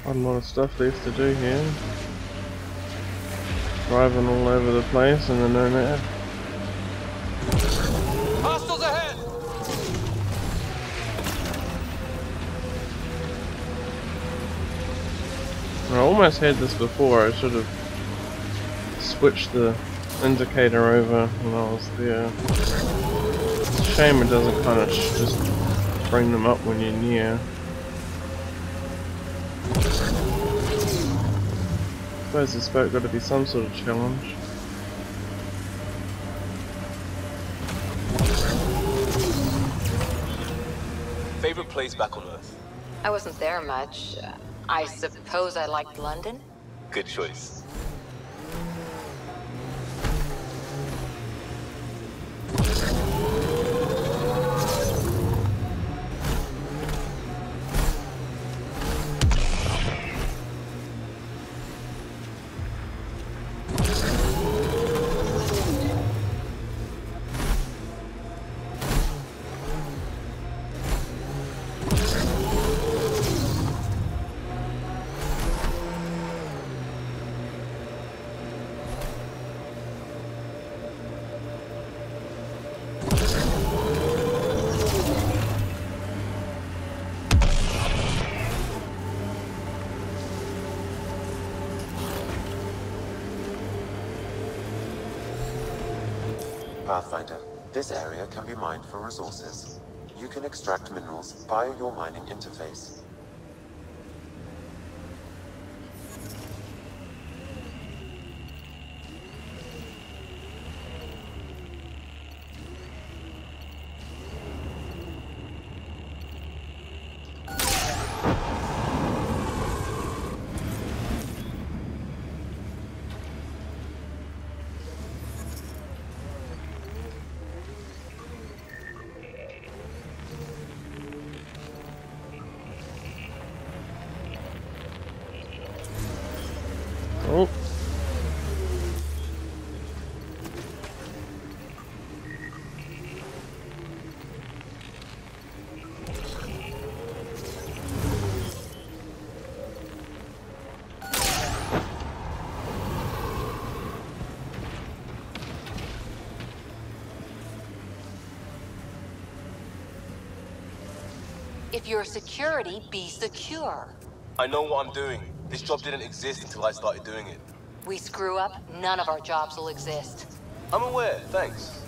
Quite a lot of stuff left to do here. Driving all over the place in the Nomad. Hostiles ahead! I almost had this before. I should have switched the indicator over when I was there. It's a shame it doesn't kind of just bring them up when you're near. I suppose there's got to be some sort of challenge. Favorite place back on Earth? I wasn't there much. I suppose I liked London? Good choice. Pathfinder, this area can be mined for resources. You can extract minerals via your mining interface. Oh. If you're security, be secure. I know what I'm doing. This job didn't exist until I started doing it. We screw up, none of our jobs will exist. I'm aware, thanks.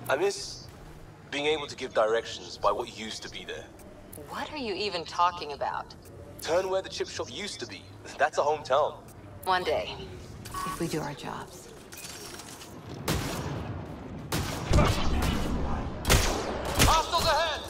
I miss being able to give directions by what used to be there. What are you even talking about? Turn where the chip shop used to be. That's a hometown. One day, if we do our jobs. Hostiles ahead!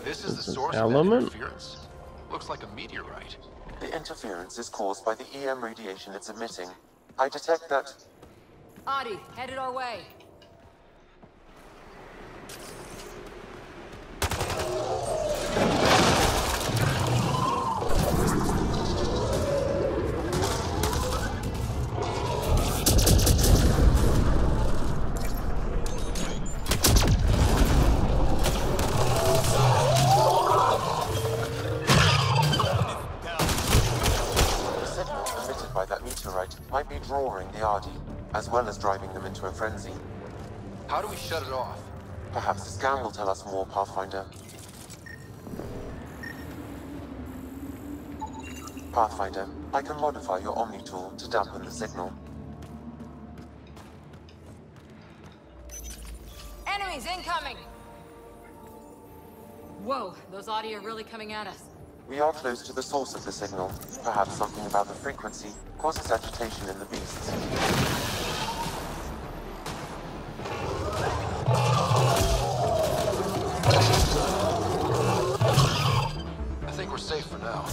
This is the It's an source of that element. interference. Looks like a meteorite. The interference is caused by the EM radiation it's emitting. I detect that... Adi, headed our way. by that meteorite might be drawing the Ardi, as well as driving them into a frenzy. How do we shut it off? Perhaps the scan will tell us more, Pathfinder. Pathfinder, I can modify your Omni tool to dampen the signal. Enemies incoming! Whoa, those Audi are really coming at us. We are close to the source of the signal. Perhaps something about the frequency causes agitation in the beasts. I think we're safe for now.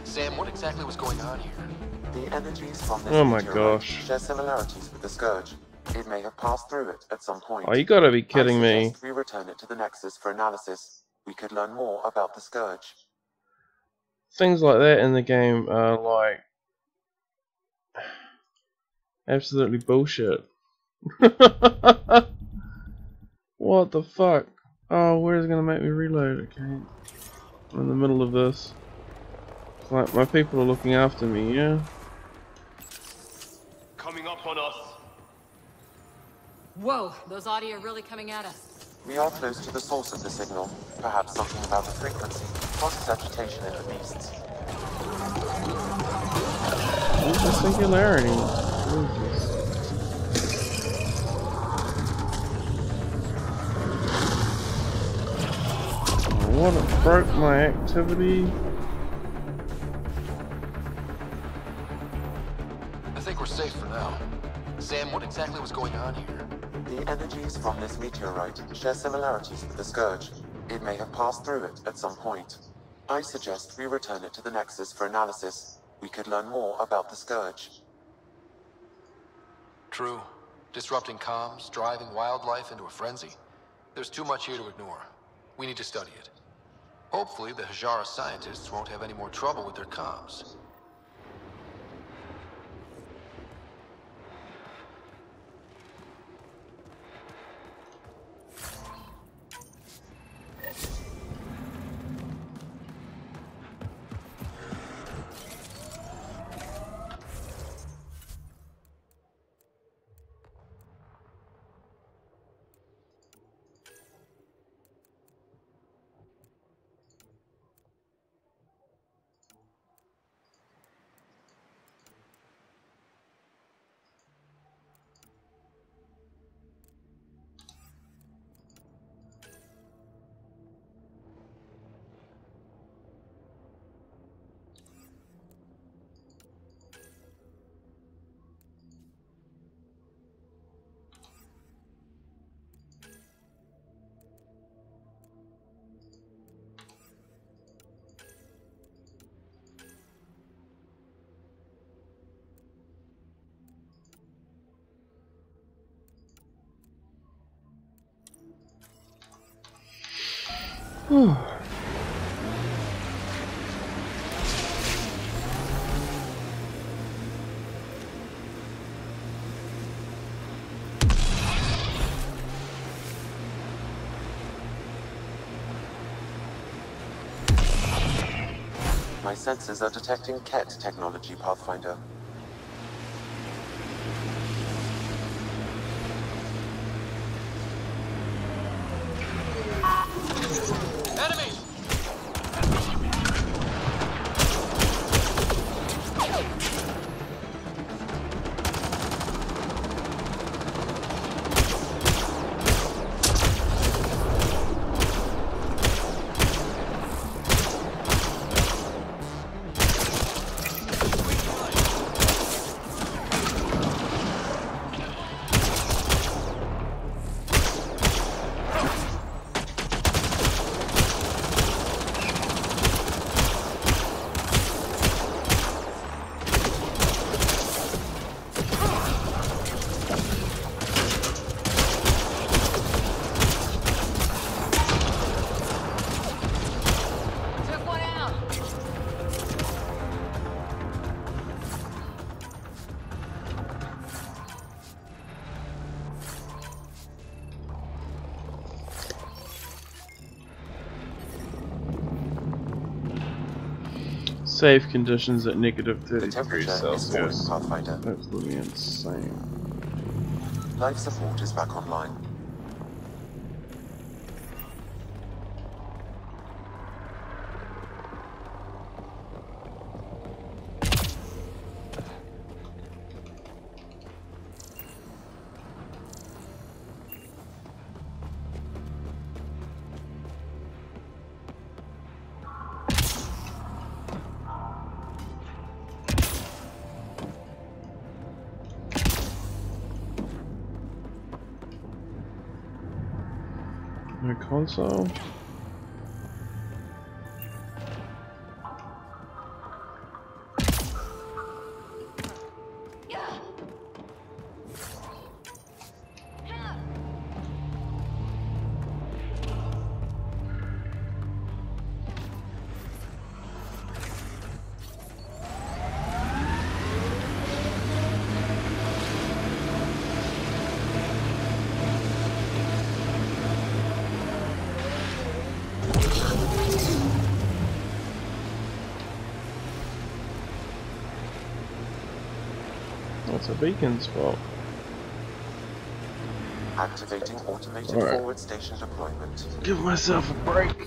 Sam, what exactly was going on here? The energies from this Oh my meteorite gosh. share similarities with the Scourge. It may have passed through it at some point. Oh, you gotta be kidding I me. suggest we return it to the Nexus for analysis. We could learn more about the Scourge. Things like that in the game are like absolutely bullshit. What the fuck? Oh, where's it gonna make me reload? Okay, I'm in the middle of this. It's like my people are looking after me, yeah? Coming up on us. Whoa, those Audi are really coming at us. We are close to the source of the signal. Perhaps something about the frequency causes agitation in the beasts. What's the singularity? Jesus. What, it broke my activity? I think we're safe for now. Sam, what exactly was going on here? The energies from this meteorite share similarities with the Scourge. It may have passed through it at some point. I suggest we return it to the Nexus for analysis. We could learn more about the Scourge. True. Disrupting comms, driving wildlife into a frenzy. There's too much here to ignore. We need to study it. Hopefully, the Hajara scientists won't have any more trouble with their comms. My sensors are detecting KET technology, Pathfinder. Enemies! Safe conditions at negative 30 The degrees temperature is falling, Celsius. Pathfinder. Absolutely insane. Life support is back online. No console. That's a beacon spot. Activating automated Alright. forward station deployment. Give myself a break.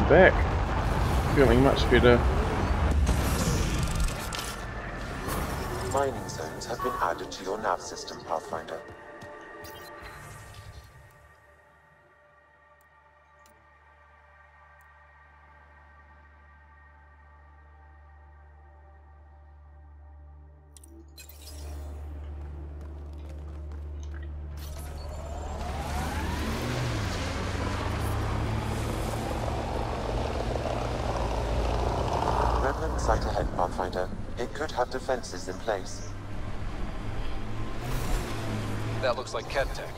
back. Feeling much better. Mining zones have been added to your nav system, Pathfinder. Remnant site ahead, Pathfinder. It could have defenses in place. That looks like Ket tech.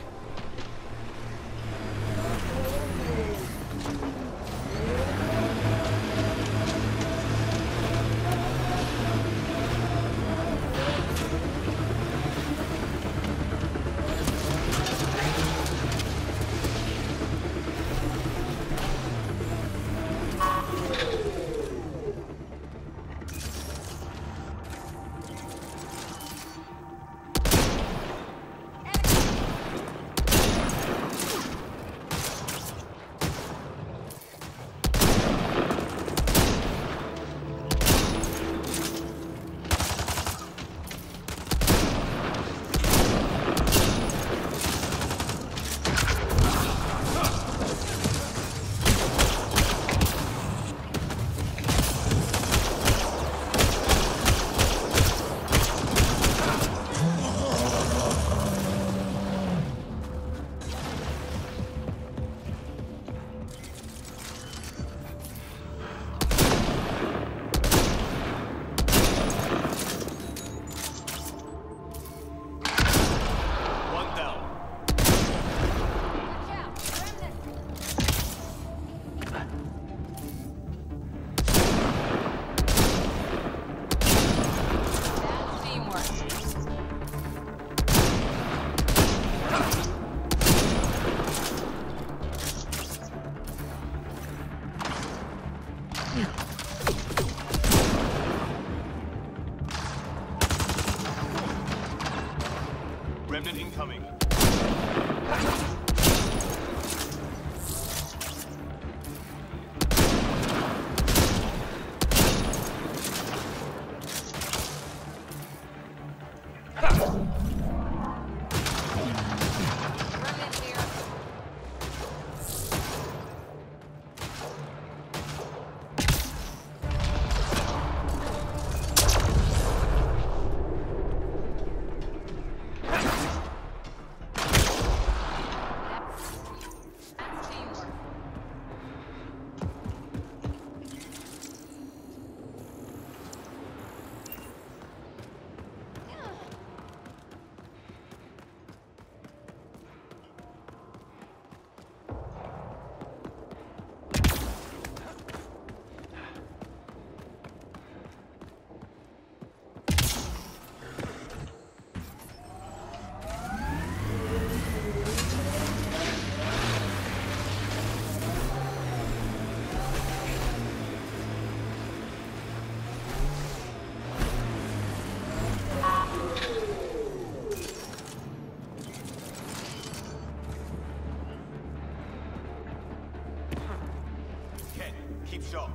Remnant incoming. Keep sharp.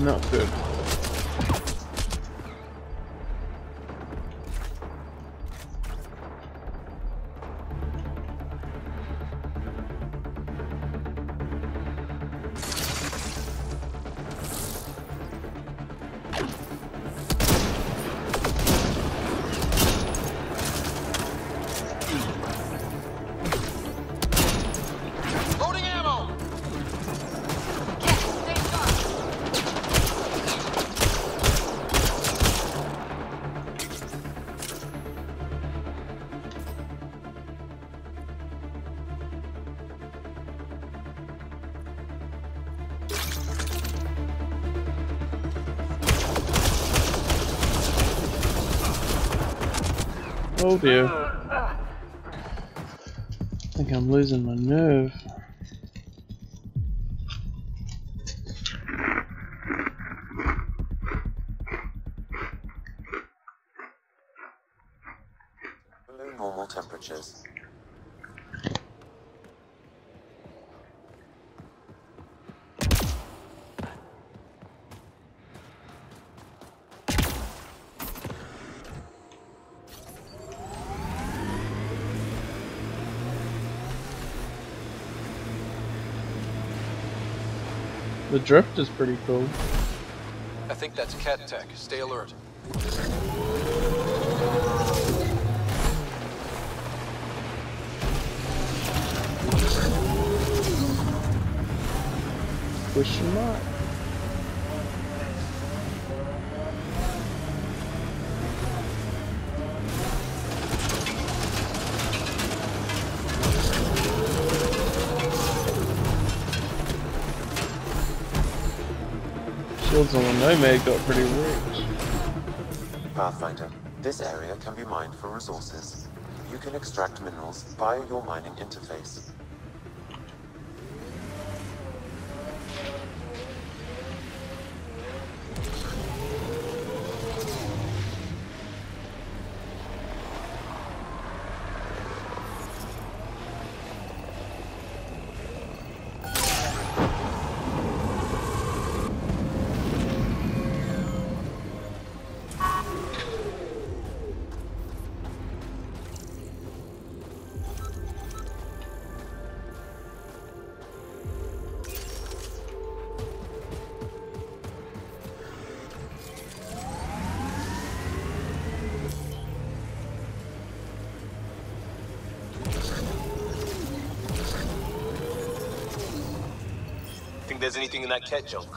Not good. Loading ammo! Oh dear. think I'm losing my nerve. Below normal temperatures. The drift is pretty cool. I think that's cat tech. Stay alert. Question mark. Shields on the Nomad got pretty rich. Pathfinder, this area can be mined for resources. You can extract minerals via your mining interface. Think there's anything in that cat junk?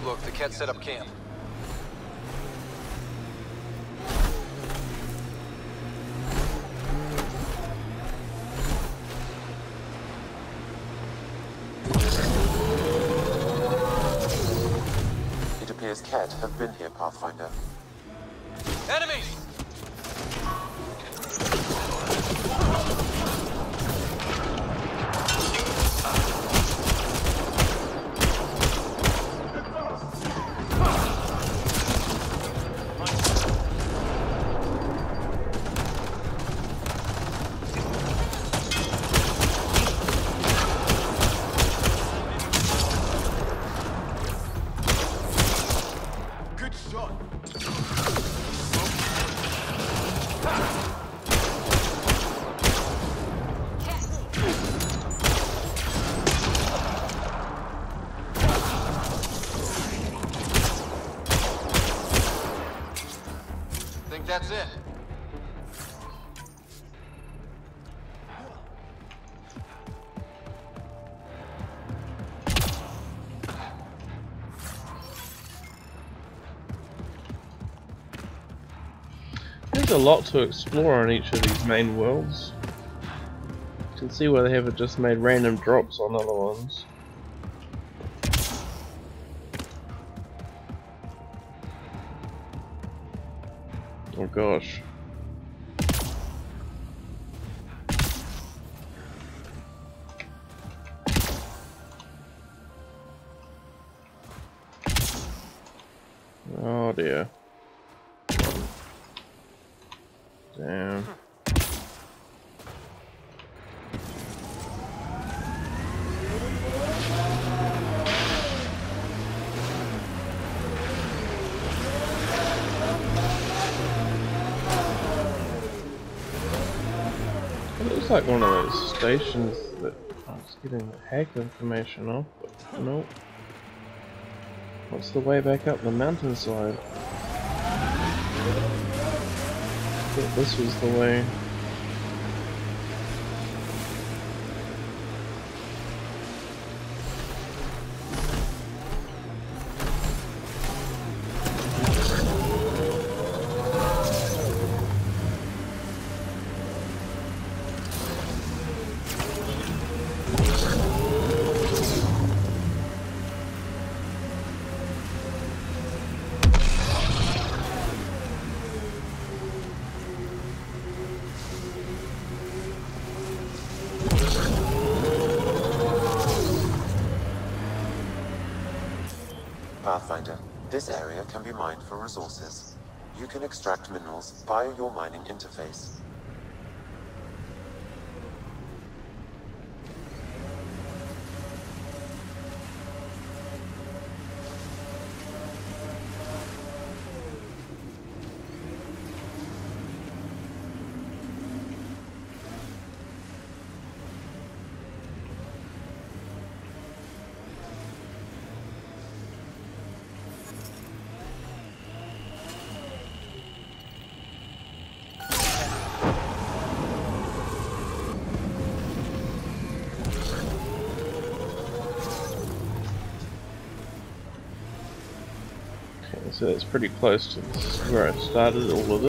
Look, the cat set up camp. It appears Kett have been here, Pathfinder. Enemies! Good shot. There's a lot to explore on each of these main worlds. You can see why they haven't just made random drops on other ones. Oh gosh. Oh dear. Damn. It looks like one of those stations that I was getting the hack information off, but nope. What's the way back up the mountainside? I thought this was the way. Pathfinder, this area can be mined for resources. You can extract minerals via your mining interface. So it's pretty close to where I started all of this.